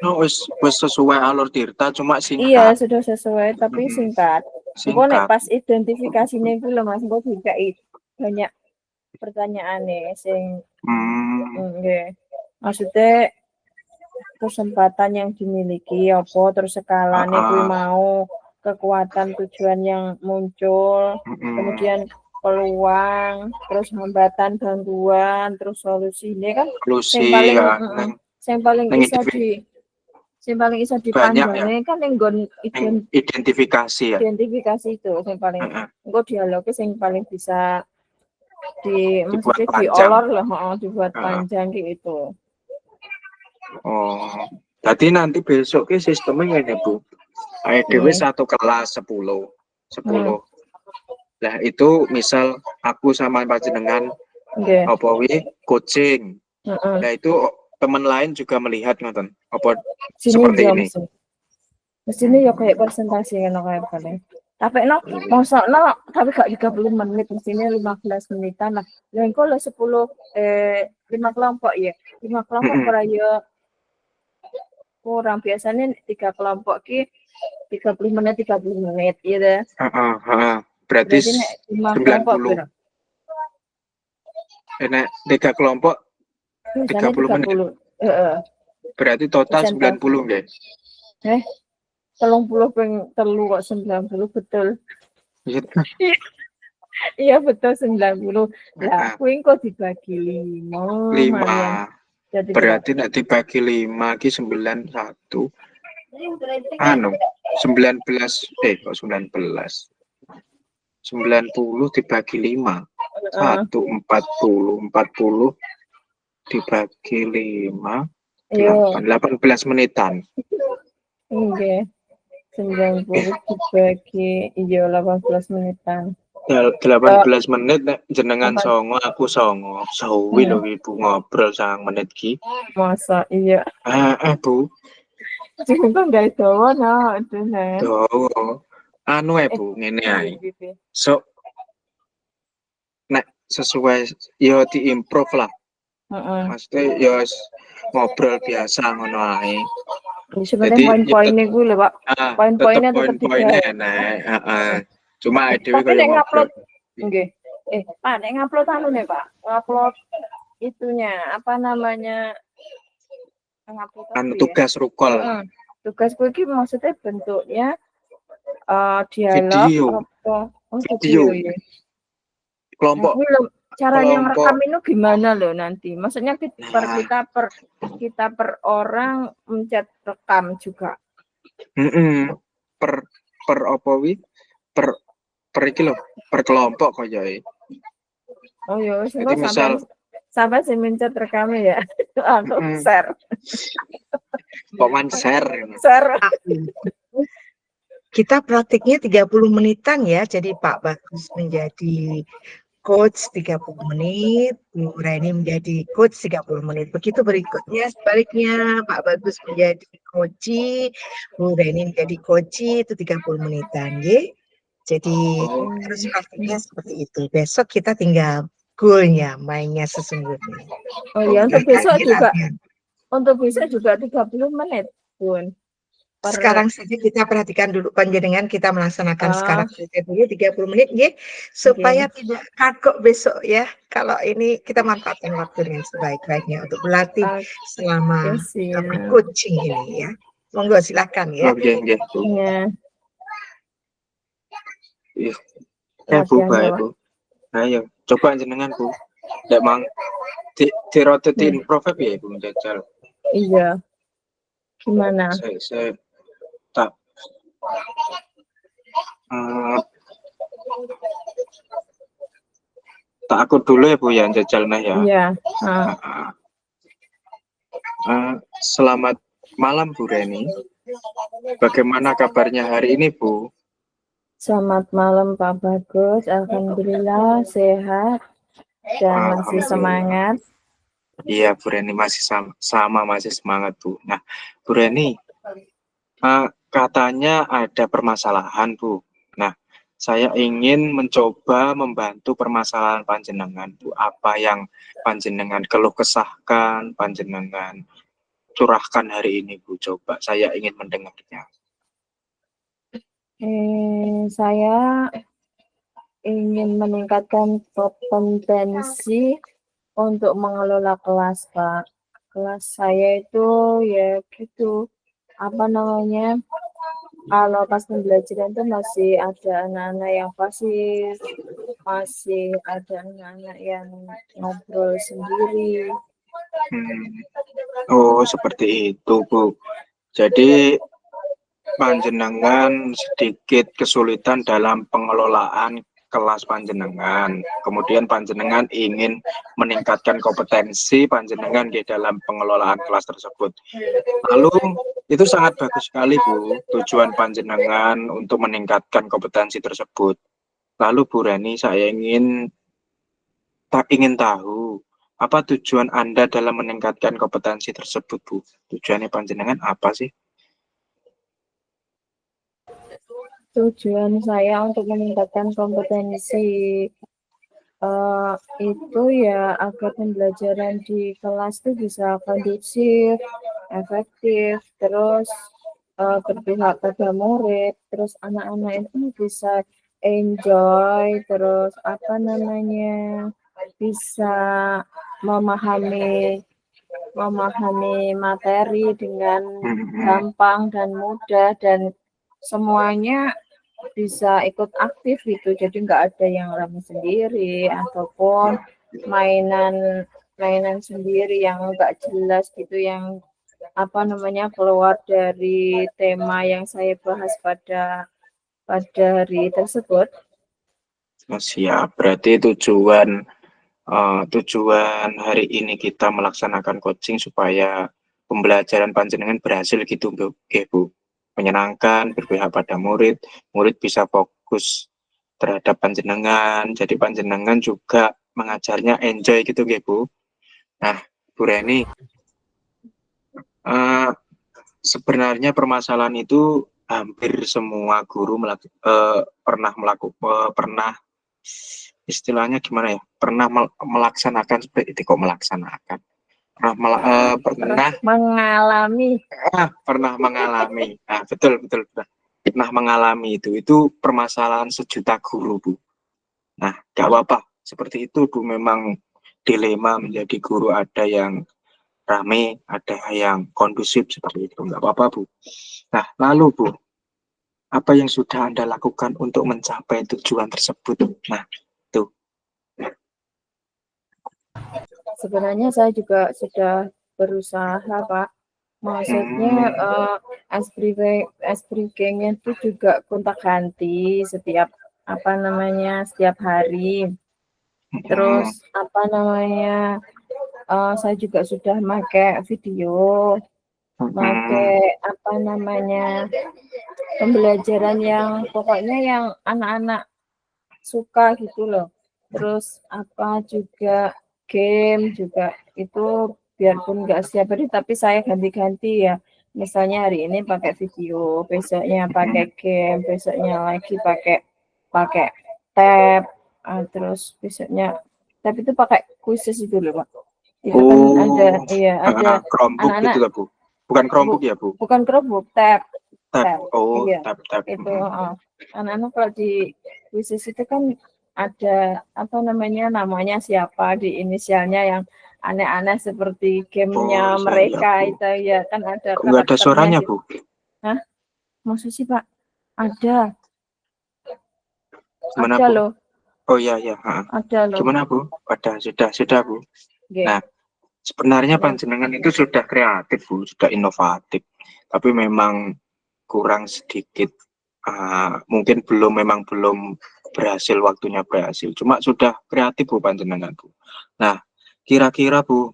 sesuai alur Tirta cuma singkat. Iya, sudah sesuai tapi singkat. Nek pas identifikasinya itu lho Mas, kok juga banyak pertanyaan nih sing nggih. Maksudnya kesempatan yang dimiliki apa terus skalanya kuwi mau kekuatan tujuan yang muncul kemudian peluang terus hambatan gangguan terus solusinya kan yang paling bisa dipandangnya kan yang identifikasi ya. Identifikasi itu yang paling engko dialognya yang paling bisa maksudnya diolor lah dibuat panjang gitu. Oh, jadi nanti besok ke sistemnya ini Bu. AEDW satu kelas 10. Nah itu misal aku sama panjenengan apa coaching. Nah itu teman lain juga melihat nonton apa seperti ini. Mestinya ya kayak presentasi kan kayak paling. Tapi tapi gak 30 menit mestinya 15 menitan lah. Lah engko 5 kelompok ya. 5 kelompok ora ya kurang biasanya 3 kelompok ki 30 menit gitu. Berarti 90. Enak 3 kelompok 30 menit. Berarti total 90 nggih. 30 ping 3 kok 90 betul. Iya betul 90. Lah kuwi kok dibagi 5. Berarti nek dibagi 5 ki 91. 19 kok 19. 90 dibagi 5. 40 dibagi 5. 18 menitan. Oke. 90 dibagi 18 menitan. 18 menit nek jenengan songo aku songo. Sawi lho Ibu ngobrol 9 menit ki. Masa iya. Bu. Juga enggak dawa itu nek. Dawa. Bu ngene ae. So nek sesuai ya diimprove lah. Maksudnya ya ngobrol biasa ngono ae. Sebenarnya poin-poinnya gue lho Pak. Poin-poinnya tetap dibahas. Cuma dhewe koyo ngupload. Nggih. Pak, nek ngupload nih Pak. Ngupload itunya apa namanya? Tugas rukol. Tugasku ini maksudnya bentuknya dialog Video, apa? Oh, video, video ya. kelompok, Ini loh, caranya kelompok. ngerekam itu gimana loh nanti? Maksudnya Nah, kita per orang mencet rekam juga. per per apa wi? Per iki lho, per kelompok kaya Oh ya, wis Jadi engko misal sampai sing mencet rekam ya. Aku share. kok share. Share. Kita praktiknya 30 menitan ya. Jadi Pak Bagus menjadi coach 30 menit, Bu Reni menjadi coach 30 menit. Begitu berikutnya sebaliknya Pak Bagus menjadi coachi, Bu Reni menjadi coachi itu 30 menitan ya. Jadi harus praktiknya seperti itu. Besok kita tinggal goalnya, mainnya sesungguhnya. Oh ya, untuk besok juga. Untuk besok juga 30 menit, Bun. Sekarang saja kita perhatikan dulu panjenengan, kita melaksanakan sekarang saja dulu 30 menit ya, supaya tidak kagok besok ya. Kalau ini kita manfaatkan waktu dengan sebaik-baiknya untuk berlatih selama coaching ini ya. Monggo silakan ya. Oke. Iya. Bu, baik Bu. Ayo, coba jenengan Bu. Ndak mang dirotetin profil ya Bu menjajal. Iya. Gimana? Saya tak tak akut dulu ya Bu ya jajal nah ya. Iya. Selamat malam Bu Reni. Bagaimana kabarnya hari ini Bu? Selamat malam Pak Bagus. Alhamdulillah sehat dan masih semangat. Iya Bu Reni masih sama masih semangat Bu. Nah Bu Reni, katanya ada permasalahan Bu. Nah saya ingin mencoba membantu permasalahan panjenengan Bu. Apa yang panjenengan keluh kesahkan, panjenengan curahkan hari ini Bu. Coba saya ingin mendengarnya. Saya ingin meningkatkan kompetensi untuk mengelola kelas Pak. Kelas saya itu ya gitu, apa namanya, kalau pas pembelajaran itu masih ada anak-anak yang pasif, masih ada anak-anak yang ngobrol sendiri. Oh seperti itu Bu. Jadi panjenengan sedikit kesulitan dalam pengelolaan kelas panjenengan. Kemudian panjenengan ingin meningkatkan kompetensi panjenengan di dalam pengelolaan kelas tersebut. Lalu itu sangat bagus sekali Bu, tujuan panjenengan untuk meningkatkan kompetensi tersebut. Lalu Bu Reni, saya ingin tahu apa tujuan Anda dalam meningkatkan kompetensi tersebut Bu? Tujuannya panjenengan apa sih? Tujuan saya untuk meningkatkan kompetensi itu ya agar pembelajaran di kelas itu bisa kondusif, efektif, terus berpihak pada murid, terus anak-anak itu bisa enjoy, terus apa namanya, bisa memahami materi dengan gampang dan mudah, dan semuanya bisa ikut aktif gitu, jadi nggak ada yang rame sendiri ataupun mainan sendiri yang nggak jelas gitu, yang apa namanya keluar dari tema yang saya bahas pada hari tersebut. Siap, berarti tujuan hari ini kita melaksanakan coaching supaya pembelajaran panjenengan berhasil gitu Bu, menyenangkan, berpihak pada murid bisa fokus terhadap panjenengan, jadi panjenengan juga mengajarnya enjoy gitu Bu. Nah Bu Reni, sebenarnya permasalahan itu hampir semua guru pernah istilahnya gimana ya, pernah melaksanakan seperti itu. Pernah mengalami. Nah, betul pernah mengalami itu permasalahan sejuta guru Bu. Nah gak apa-apa seperti itu Bu, memang dilema menjadi guru, ada yang rame, ada yang kondusif seperti itu, nggak apa-apa Bu. Nah, lalu Bu, apa yang sudah Anda lakukan untuk mencapai tujuan tersebut? Nah, itu. Sebenarnya saya juga sudah berusaha, Pak. Maksudnya Esprit Gengnya itu juga gonta-ganti setiap apa namanya setiap hari. Terus apa namanya saya juga sudah pakai video, pakai apa namanya pembelajaran yang pokoknya yang anak-anak suka gitu loh. Terus apa juga game juga itu biarpun nggak setiap hari tapi saya ganti-ganti ya. Misalnya hari ini pakai video, besoknya pakai game, besoknya lagi pakai pakai tab, terus besoknya tab itu pakai khusus itu loh Pak. Itu kan ada iya ada Chromebook anak-anak gitu lah Bu. Bukan Chromebook ya Bu. bukan Chromebook, tab. Tab. Oh, Iya, tab. itu anak-anak kalau di khusus itu kan ada apa namanya siapa di inisialnya yang aneh-aneh seperti gamenya Oh, iya mereka Bu. itu ya kan ada Kok nggak ada karakternya suaranya gitu. Bu? Hah? Maksud sih Pak? Ada Gimana ada Bu? loh, Oh iya. ada loh. Gimana Bu? Sudah Bu. Oke. Nah, sebenarnya Ya. panjenengan itu sudah kreatif Bu, sudah inovatif. Tapi memang kurang sedikit, mungkin memang belum berhasil, waktunya berhasil. Cuma sudah kreatif Bu panjenengan Bu. Nah, kira-kira Bu,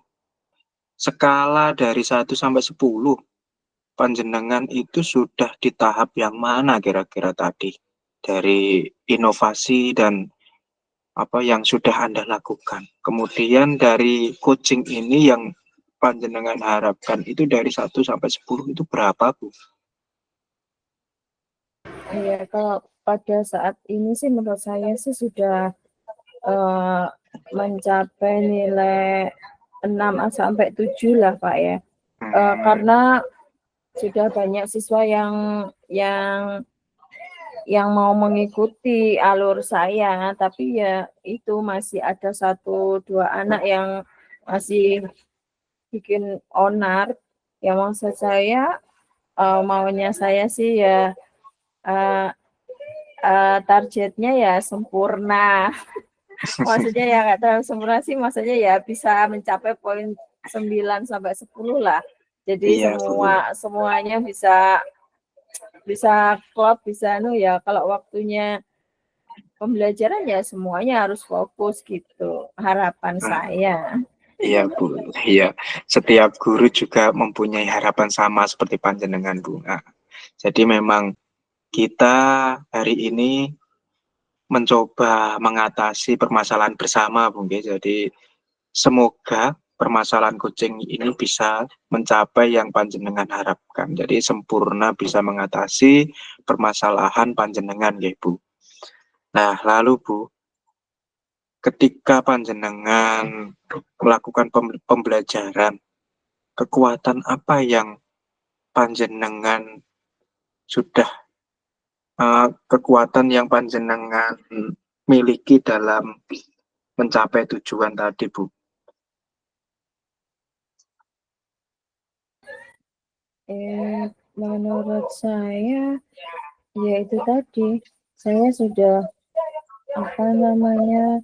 skala dari 1 sampai 10, panjenengan itu sudah di tahap yang mana kira-kira tadi? Dari inovasi dan apa yang sudah Anda lakukan. Kemudian dari coaching ini yang panjenengan harapkan itu dari 1 sampai 10 itu berapa Bu? Iya, kalau pada saat ini sih menurut saya sih sudah mencapai nilai 6 sampai 7 lah Pak ya. Karena sudah banyak siswa yang mau mengikuti alur saya, tapi ya itu masih ada 1-2 anak yang masih bikin onar. Ya maksud saya maunya saya sih ya targetnya ya sempurna. Maksudnya ya nggak terlalu sempurna sih, maksudnya ya bisa mencapai poin 9 sampai 10 lah. Jadi Iya Bu. semuanya bisa klop, bisa ya kalau waktunya pembelajaran ya semuanya harus fokus gitu. Harapan saya. Iya Bu, iya. Setiap guru juga mempunyai harapan sama seperti panjenengan Bu. Nah, jadi memang kita hari ini mencoba mengatasi permasalahan bersama Bu. Jadi semoga permasalahan kucing ini bisa mencapai yang panjenengan harapkan. Jadi sempurna bisa mengatasi permasalahan panjenengan ya Bu. Nah, lalu Bu, ketika panjenengan melakukan pembelajaran, kekuatan apa yang panjenengan sudah kekuatan yang panjenengan miliki dalam mencapai tujuan tadi Bu? Menurut saya ya itu tadi saya sudah apa namanya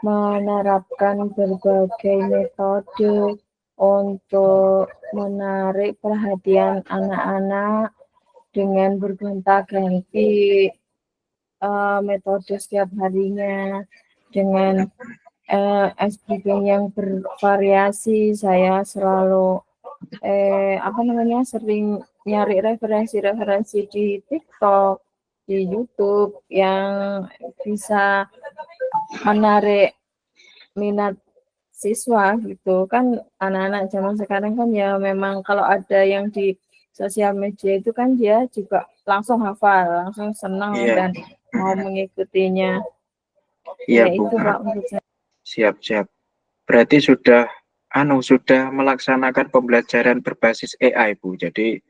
menerapkan berbagai metode untuk menarik perhatian anak-anak dengan bergonta-ganti metode setiap harinya dengan SPG yang bervariasi. Saya selalu sering nyari referensi-referensi di TikTok, di YouTube yang bisa menarik minat siswa gitu kan. Anak-anak zaman sekarang kan ya memang kalau ada yang di sosial media itu kan dia juga langsung hafal, langsung senang dan mau mengikutinya. Iya Ya Bu. itu Pak menurut saya. Siap. Berarti sudah melaksanakan pembelajaran berbasis AI Bu. Jadi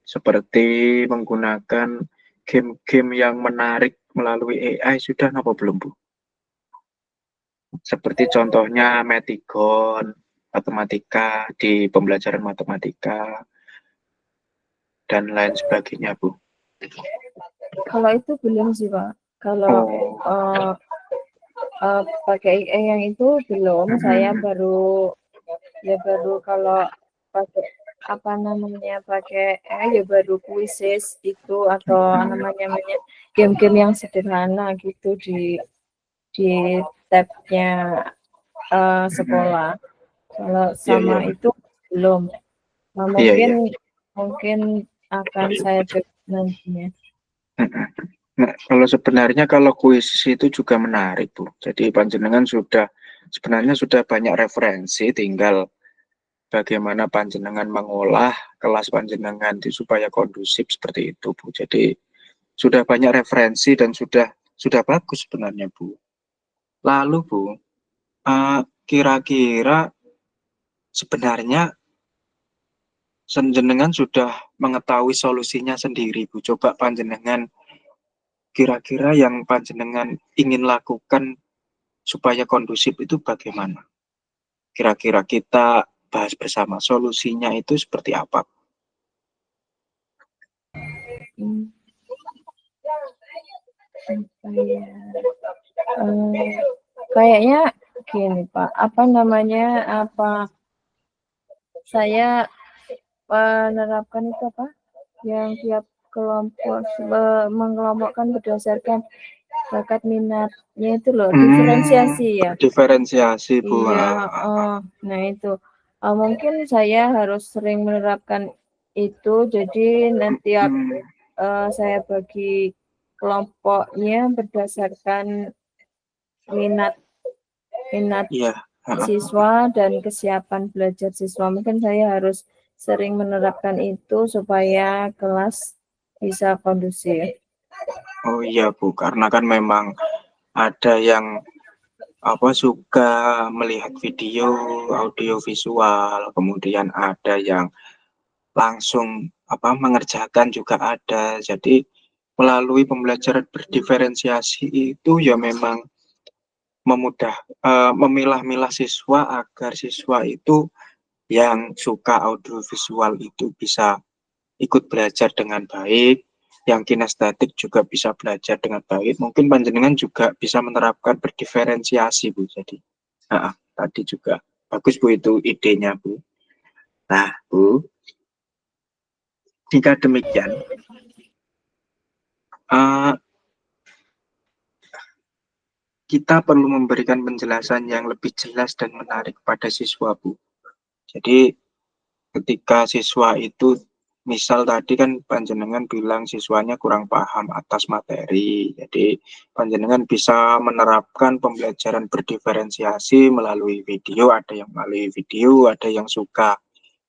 seperti menggunakan game-game yang menarik melalui AI sudah apa belum Bu? Seperti contohnya Metygon matematika, di pembelajaran matematika, dan lain sebagainya, Bu? Kalau itu belum sih, Pak. Kalau Oh, pakai AI yang itu belum, saya baru kalau pakai apa namanya pakai AI ya baru quizzes itu atau namanya game-game yang sederhana gitu di tabnya sekolah. Kalau iya, iya, sama itu belum. Nah, iya, iya. mungkin akan saya coba nantinya. Nah, kalau sebenarnya kalau kuis itu juga menarik, Bu. Jadi panjenengan sebenarnya sudah banyak referensi, tinggal bagaimana panjenengan mengolah kelas panjenengan supaya kondusif seperti itu, Bu. Jadi sudah banyak referensi dan sudah bagus sebenarnya, Bu. Lalu, Bu, kira-kira sebenarnya panjenengan sudah mengetahui solusinya sendiri, Bu. Coba panjenengan kira-kira yang panjenengan ingin lakukan supaya kondusif itu bagaimana? Kira-kira kita bahas bersama solusinya itu seperti apa? Hmm, kayaknya gini Pak, apa namanya saya menerapkan itu apa? Yang tiap kelompok mengelompokkan berdasarkan bakat minatnya itu loh, diferensiasi ya. Diferensiasi, Bu. Iya, nah itu. Mungkin saya harus sering menerapkan itu, jadi nanti saya bagi kelompoknya berdasarkan minat minat Iya. siswa dan kesiapan belajar siswa. Mungkin saya harus sering menerapkan itu supaya kelas bisa kondusif. Oh iya, Bu, karena kan memang ada yang suka melihat video, audio visual, kemudian ada yang langsung mengerjakan juga ada. Jadi melalui pembelajaran berdiferensiasi itu ya memang memilah-milah siswa agar siswa itu yang suka audiovisual itu bisa ikut belajar dengan baik, yang kinestetik juga bisa belajar dengan baik. Mungkin panjenengan juga bisa menerapkan berdiferensiasi, Bu. Jadi, tadi juga bagus, Bu, itu idenya, Bu. Nah, Bu, jika demikian, kita perlu memberikan penjelasan yang lebih jelas dan menarik pada siswa, Bu. Jadi, ketika siswa itu, misal tadi kan panjenengan bilang siswanya kurang paham atas materi, jadi panjenengan bisa menerapkan pembelajaran berdiferensiasi melalui video, ada yang melalui video, ada yang suka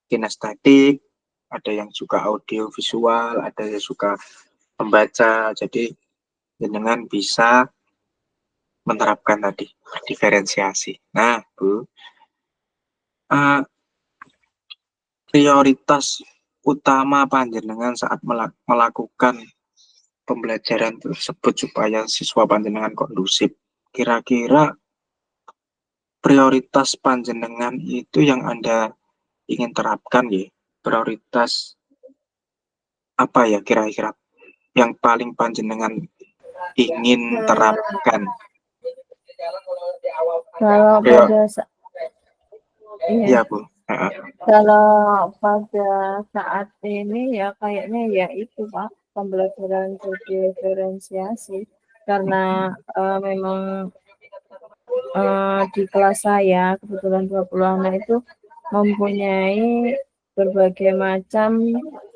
kinestetik, ada yang suka audio visual, ada yang suka membaca, jadi panjenengan bisa menerapkan tadi berdiferensiasi. Nah, Bu, prioritas utama panjenengan saat melakukan pembelajaran tersebut supaya siswa panjenengan kondusif. Kira-kira prioritas panjenengan itu yang Anda ingin terapkan ya? Prioritas apa ya kira-kira yang paling panjenengan ingin terapkan? Kalau pada Iya, Bu. kalau pada saat ini ya kayaknya ya itu Pak, pembelajaran diferensiasi karena memang di kelas saya kebetulan 20 anak itu mempunyai berbagai macam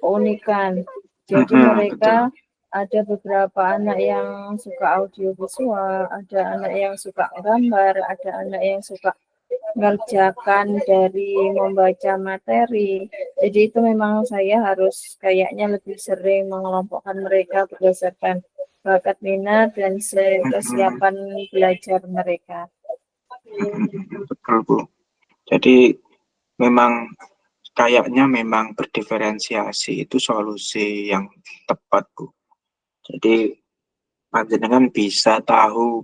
keunikan. Jadi mereka ada beberapa anak yang suka audiovisual, ada anak yang suka gambar, ada anak yang suka mengerjakan dari membaca materi. Jadi itu memang saya harus kayaknya lebih sering mengelompokkan mereka berdasarkan bakat minat dan kesiapan belajar mereka. Betul, Bu. Jadi memang kayaknya memang berdiferensiasi itu solusi yang tepat, Bu. Jadi panjenengan bisa tahu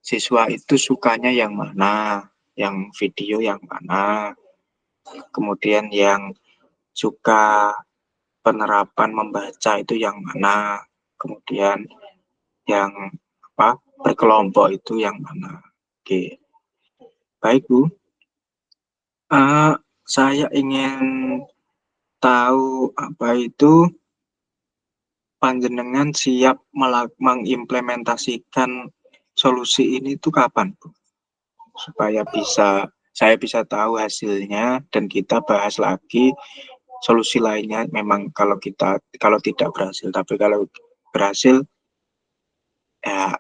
siswa itu sukanya yang mana, yang video yang mana, kemudian yang suka penerapan membaca itu yang mana, kemudian yang berkelompok itu yang mana. Oke, baik Bu. Saya ingin tahu apa itu panjenengan siap mengimplementasikan solusi ini itu kapan Bu? Supaya saya bisa tahu hasilnya dan kita bahas lagi solusi lainnya. Memang kalau tidak berhasil, tapi kalau berhasil ya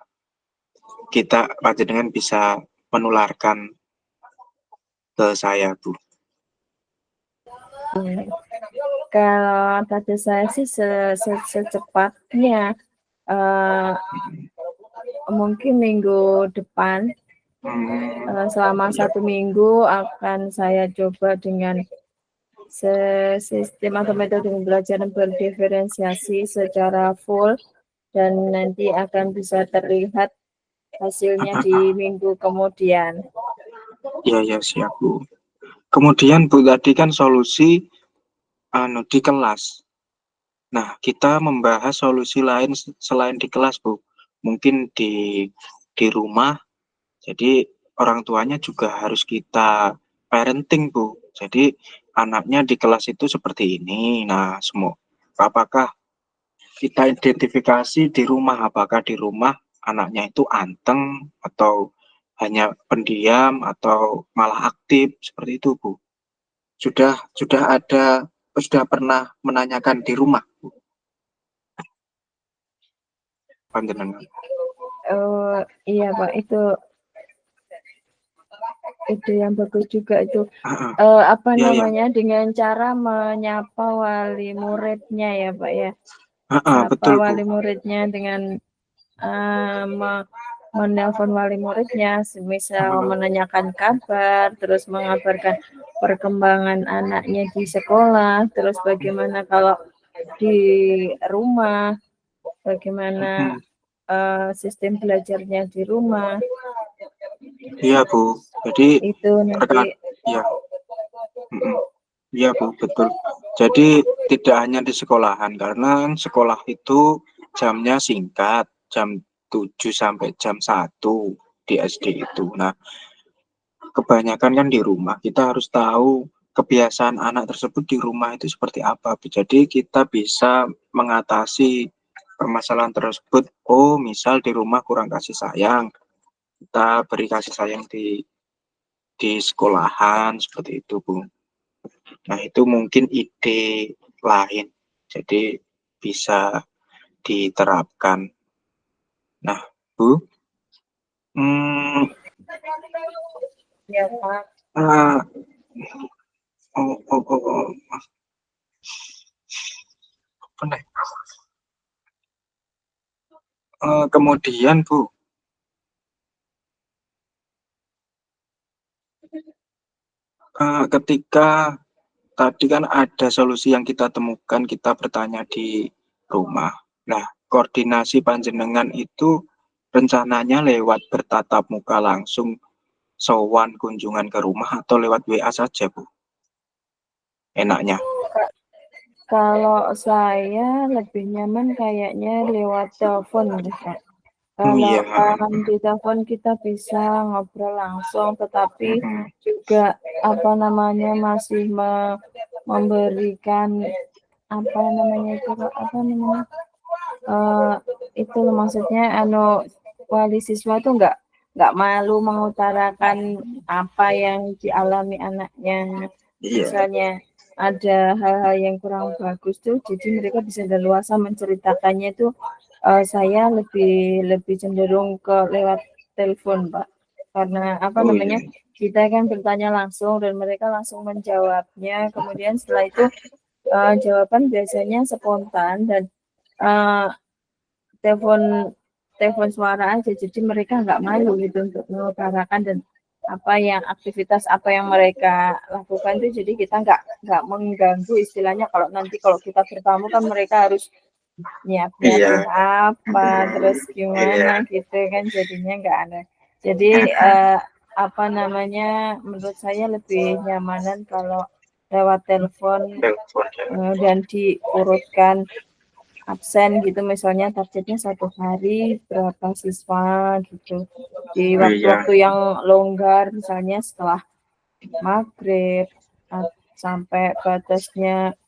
kita panjenengan bisa menularkan ke saya Bu. Kalau tadi saya sih secepatnya mungkin minggu depan, selama 1 minggu akan saya coba dengan sistem atau metode pembelajaran berdiferensiasi secara full, dan nanti akan bisa terlihat hasilnya di minggu kemudian. Ya siap Bu. Kemudian Bu, tadi kan solusi di kelas. Nah, kita membahas solusi lain selain di kelas Bu. Mungkin di rumah. Jadi orang tuanya juga harus kita parenting Bu. Jadi anaknya di kelas itu seperti ini. Nah, apakah kita identifikasi di rumah, apakah di rumah anaknya itu anteng atau hanya pendiam atau malah aktif seperti itu Bu. Sudah pernah menanyakan di rumah Bu? Panjenengan. Iya Pak, itu yang bagus juga itu. Dengan cara menyapa wali muridnya ya Pak ya. Betul Bu. Wali muridnya dengan menelpon wali muridnya, misal menanyakan kabar, terus mengabarkan perkembangan anaknya di sekolah, terus bagaimana kalau di rumah, bagaimana sistem belajarnya di rumah. Iya Bu, jadi itu nanti iya Bu, betul. Jadi tidak hanya di sekolahan, karena sekolah itu jamnya singkat, jam 7 sampai jam 1 di SD itu. Nah, kebanyakan kan di rumah, kita harus tahu kebiasaan anak tersebut di rumah itu seperti apa. Jadi kita bisa mengatasi permasalahan tersebut. Oh, misal di rumah kurang kasih sayang, kita beri kasih sayang di sekolahan seperti itu Bu. Nah, itu mungkin ide lain, jadi bisa diterapkan. Nah Bu, ya Pak. Kemudian Bu, ketika tadi kan ada solusi yang kita temukan, kita bertanya di rumah. Nah, koordinasi panjenengan itu rencananya lewat bertatap muka langsung, sowan kunjungan ke rumah, atau lewat WA saja Bu? Enaknya. Kalau saya lebih nyaman kayaknya lewat telepon deh Pak. Kalau di telepon kita bisa ngobrol langsung, tetapi juga masih memberikan itu maksudnya wali siswa tuh nggak malu mengutarakan apa yang dialami anaknya. Misalnya ada hal-hal yang kurang bagus tuh, jadi mereka bisa leluasa menceritakannya itu. Saya lebih cenderung ke lewat telepon Pak, karena kita kan bertanya langsung dan mereka langsung menjawabnya. Kemudian setelah itu jawaban biasanya spontan dan telepon suara aja, jadi mereka nggak malu gitu untuk mengutarakan dan aktivitas apa yang mereka lakukan itu. Jadi kita nggak mengganggu istilahnya. Kalau kita bertamu kan mereka harus nyiapin apa terus gimana gitu kan, jadinya nggak ada. Jadi apa namanya, menurut saya lebih nyamanan kalau lewat telepon Telepon ya. dan diurutkan absen gitu, misalnya targetnya 1 hari berapa siswa gitu, di Oh iya, waktu-waktu yang longgar, misalnya setelah maghrib sampai batasnya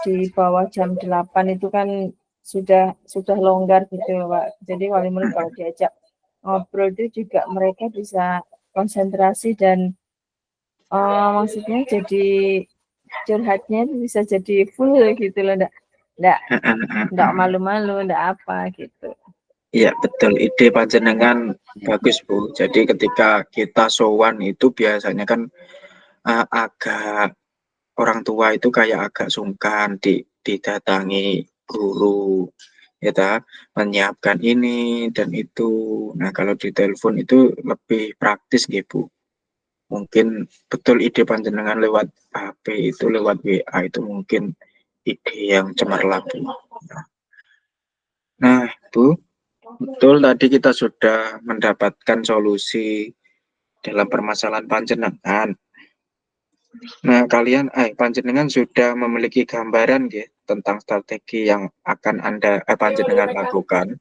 di bawah jam 8 itu kan sudah longgar gitu Pak. Jadi wali murid kalau diajak ngobrol itu juga mereka bisa konsentrasi dan maksudnya jadi curhatnya itu bisa jadi full gitu loh, enggak malu-malu, enggak apa gitu. iya betul. Ide panjenengan bagus Bu. Jadi ketika kita sowan itu biasanya kan agak orang tua itu kayak agak sungkan didatangi guru, ya ta, menyiapkan ini dan itu. Nah kalau di telepon itu lebih praktis gitu. Mungkin betul ide panjenengan lewat HP itu, lewat WA itu mungkin ide yang cemerlang. Nah, Bu, betul tadi kita sudah mendapatkan solusi dalam permasalahan panjenengan. Nah, panjenengan sudah memiliki gambaran ya tentang strategi yang akan panjenengan lakukan.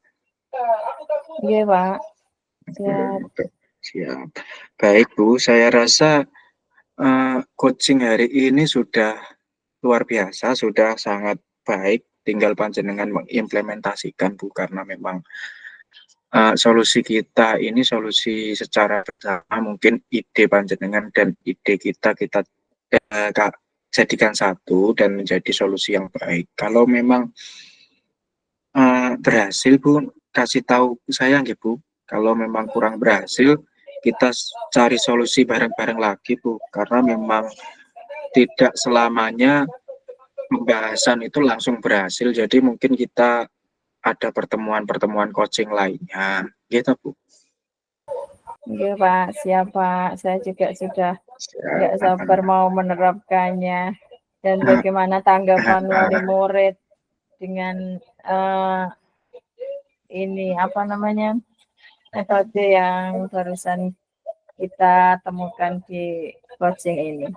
Iya Pak, siap. Oke, siap. Baik Bu, saya rasa coaching hari ini sudah luar biasa, sudah sangat baik. Tinggal panjenengan mengimplementasikan Bu, karena memang solusi kita ini solusi secara bersama, mungkin ide panjenengan dan ide kita jadikan satu dan menjadi solusi yang baik. Kalau memang berhasil Bu, kasih tahu saya nggih Bu. Kalau memang kurang berhasil, kita cari solusi bareng-bareng lagi Bu, karena memang tidak selamanya pembahasan itu langsung berhasil. Jadi mungkin kita ada pertemuan-pertemuan coaching lainnya, gitu Bu. Iya Pak, siap Pak. Saya juga sudah nggak sabar mau menerapkannya. Dan bagaimana tanggapan wali murid dengan ini apa namanya, metode yang barusan kita temukan di coaching ini.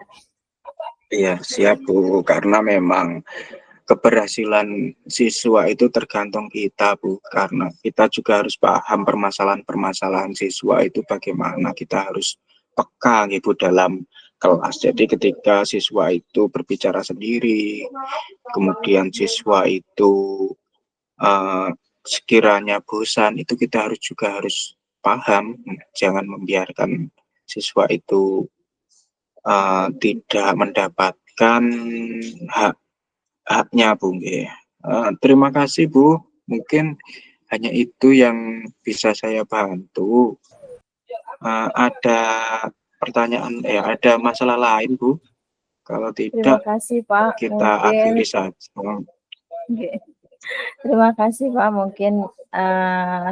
Iya, siap Bu, karena memang keberhasilan siswa itu tergantung kita Bu, karena kita juga harus paham permasalahan-permasalahan siswa itu bagaimana, kita harus peka gitu dalam kelas. Jadi ketika siswa itu berbicara sendiri, kemudian siswa itu sekiranya bosan, itu kita harus paham, jangan membiarkan siswa itu tidak mendapatkan haknya Bu. Terima kasih Bu, mungkin hanya itu yang bisa saya bantu. Ada pertanyaan, ada masalah lain Bu? Kalau Terima tidak, kasih Pak, kita akhiri saja. Terima kasih Pak, mungkin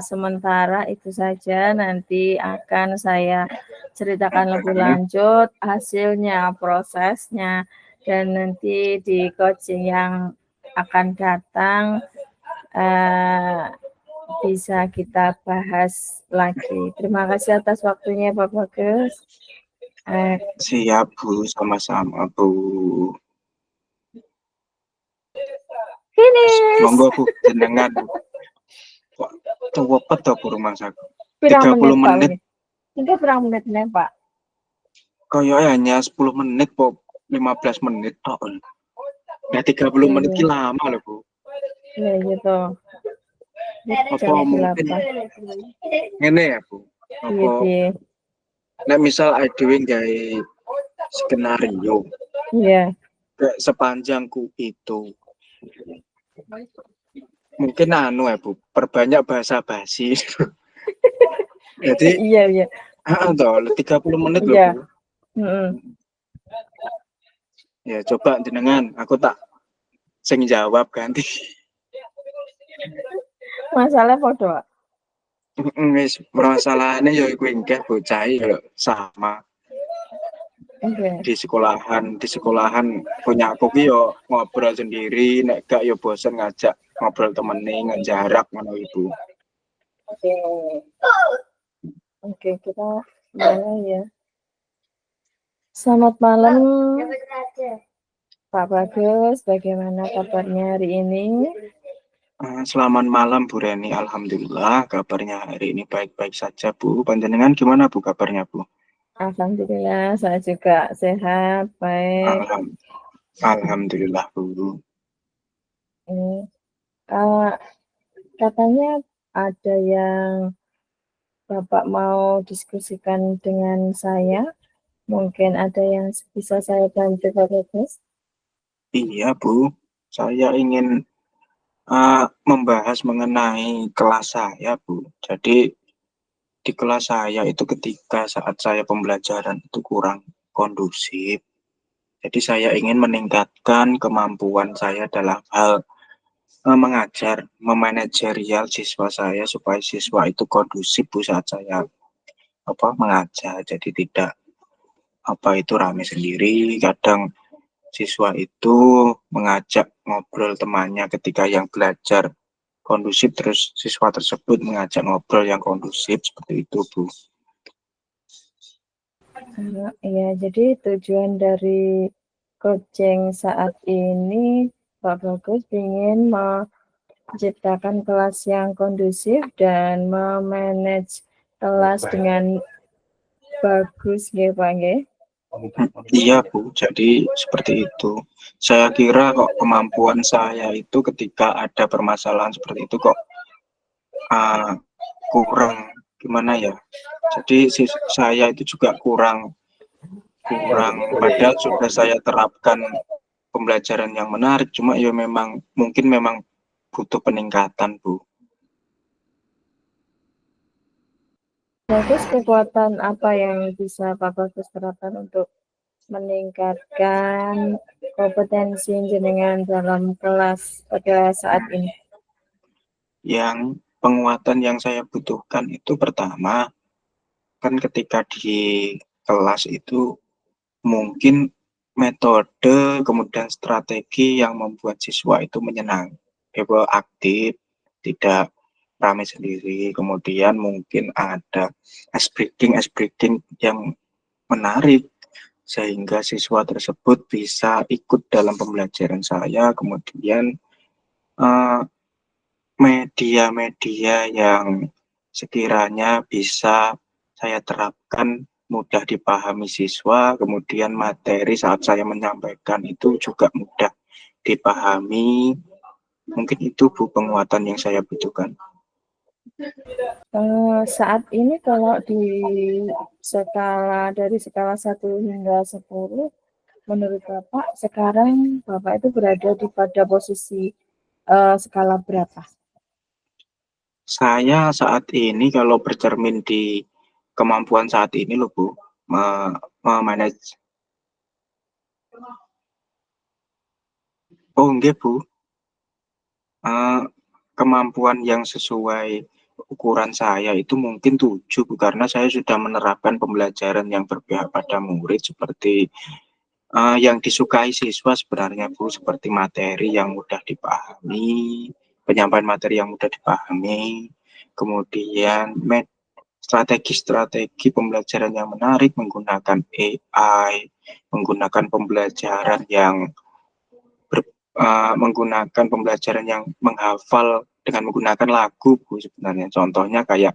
sementara itu saja, nanti akan saya ceritakan lebih lanjut hasilnya, prosesnya, dan nanti di coaching yang akan datang bisa kita bahas lagi. Terima kasih atas waktunya Pak Bagus. Siap Bu, sama-sama Bu. Finish. Monggo Bu, jenengan. Cepet to rumah saku. Pirang 30 menit. Ini pirang menit nih Pak? Kayaknya hanya 10 menit po, 15 menit tok. Nah 30 menit ki lama loh Bu. Iya gitu. Apa mungkin ngene ya Bu? Apa nek misal dhewe gawe skenario. Iya. Sepanjangku itu. Mungkin ya Bu, perbanyak bahasa basi. Jadi iya. 30 menit loh Bu. Ya coba jenengan, aku tak sing jawab ganti. Masalah podo. Wis masalahane ya iku engkeh bocah ya sama. Di sekolahan punya aku ki yo ngobrol sendiri, nek gak yo bosen ngajak ngobrol temene ngejarak ngono Ibu. Oke, kita Boleh ya. Selamat malam, Pak Bagus. Bagaimana kabarnya hari ini? Selamat malam Bu Reni, Alhamdulillah kabarnya hari ini baik-baik saja Bu. Panjenengan gimana Bu kabarnya Bu? Alhamdulillah, saya juga sehat, baik. Alhamdulillah Bu. Ini, uh, katanya ada yang Bapak mau diskusikan dengan saya. Mungkin ada yang bisa saya bantu, Pak Bagus. Iya Bu, saya ingin membahas mengenai kelas saya Bu. Jadi di kelas saya itu ketika saat saya pembelajaran itu kurang kondusif. Jadi saya ingin meningkatkan kemampuan saya dalam hal mengajar, memanajerial siswa saya supaya siswa itu kondusif Bu saat saya mengajar. Jadi tidak itu rame sendiri. Kadang siswa itu mengajak ngobrol temannya ketika yang belajar kondusif, terus siswa tersebut mengajak ngobrol yang kondusif, seperti itu Bu. Ya, jadi tujuan dari coaching saat ini Pak Bagus ingin menciptakan kelas yang kondusif dan memanage kelas dengan bagus, ya Pak. Iya Bu, jadi seperti itu. Saya kira kok kemampuan saya itu ketika ada permasalahan seperti itu kok kurang, gimana ya. Jadi saya itu juga kurang, padahal sudah saya terapkan pembelajaran yang menarik, cuma ya mungkin memang butuh peningkatan Bu. Bagus, kekuatan apa yang bisa Pak Bagus terapkan untuk meningkatkan kompetensi jenengan dalam kelas pada saat ini? Yang penguatan yang saya butuhkan itu pertama, kan ketika di kelas itu mungkin metode kemudian strategi yang membuat siswa itu menyenangkan, aktif, tidak ramai sendiri. Kemudian mungkin ada ice breaking yang menarik sehingga siswa tersebut bisa ikut dalam pembelajaran saya. Kemudian media-media yang sekiranya bisa saya terapkan mudah dipahami siswa, kemudian materi saat saya menyampaikan itu juga mudah dipahami. Mungkin itu Bu penguatan yang saya butuhkan. Saat ini kalau di dari skala 1 hingga 10, menurut Bapak sekarang Bapak itu berada pada posisi skala berapa? Saya saat ini kalau bercermin di kemampuan saat ini loh Bu, memanage. Oh enggak Bu, kemampuan yang sesuai ukuran saya itu mungkin 7 Bu, karena saya sudah menerapkan pembelajaran yang berpihak pada murid seperti yang disukai siswa sebenarnya Bu, seperti materi yang mudah dipahami, penyampaian materi yang mudah dipahami, kemudian strategi-strategi pembelajaran yang menarik menggunakan AI, menggunakan pembelajaran yang menggunakan pembelajaran yang menghafal dengan menggunakan lagu Bu sebenarnya. Contohnya kayak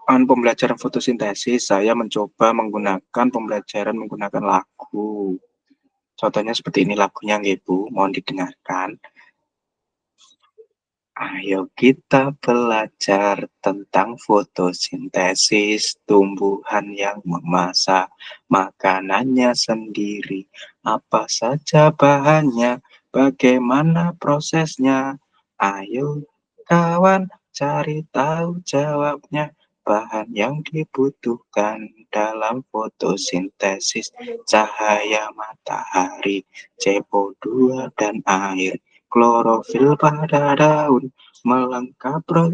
pembelajaran fotosintesis, saya mencoba menggunakan pembelajaran menggunakan lagu. Contohnya seperti ini lagunya nggih Bu, mohon didengarkan. Ayo kita belajar tentang fotosintesis tumbuhan yang memasak makanannya sendiri. Apa saja bahannya, bagaimana prosesnya. Ayo kawan cari tahu jawabnya. Bahan yang dibutuhkan dalam fotosintesis, cahaya matahari, CO2 dan air, klorofil pada daun,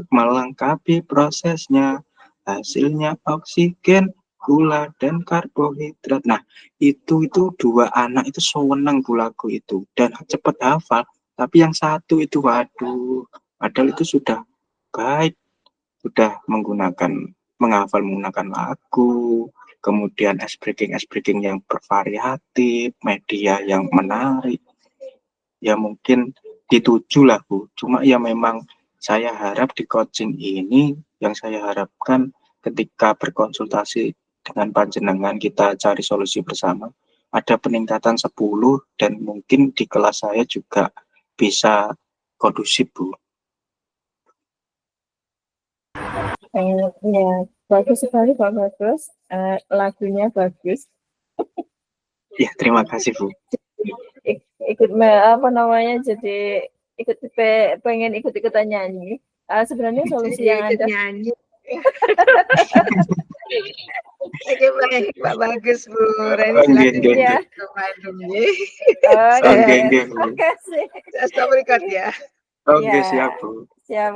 melengkapi prosesnya, hasilnya oksigen, gula, dan karbohidrat. Nah, itu dua anak itu seneng Bu lagu itu dan cepat hafal. Tapi yang satu itu waduh, padahal itu sudah baik, sudah menggunakan menghafal menggunakan lagu, kemudian ice breaking yang bervariatif, media yang menarik. Ya mungkin dituju lah Bu. Cuma ya memang saya harap di coaching ini, yang saya harapkan ketika berkonsultasi dengan panjenengan kita cari solusi bersama, ada peningkatan 10 dan mungkin di kelas saya juga bisa kondusif Bu. Ya, bagus sekali Pak Bagus. Lagunya bagus. Ya, terima kasih Bu. Ikut apa namanya, jadi pengen ikut-ikutan nyanyi. Sebenarnya solusi yang ada nyanyi. Oke, baik Pak Bagus Bu. Reni silakan ya. ke Bandung ya. Oke, Bu. makasih. Stop record ya. Oke, Ya. siap Bu. Siap.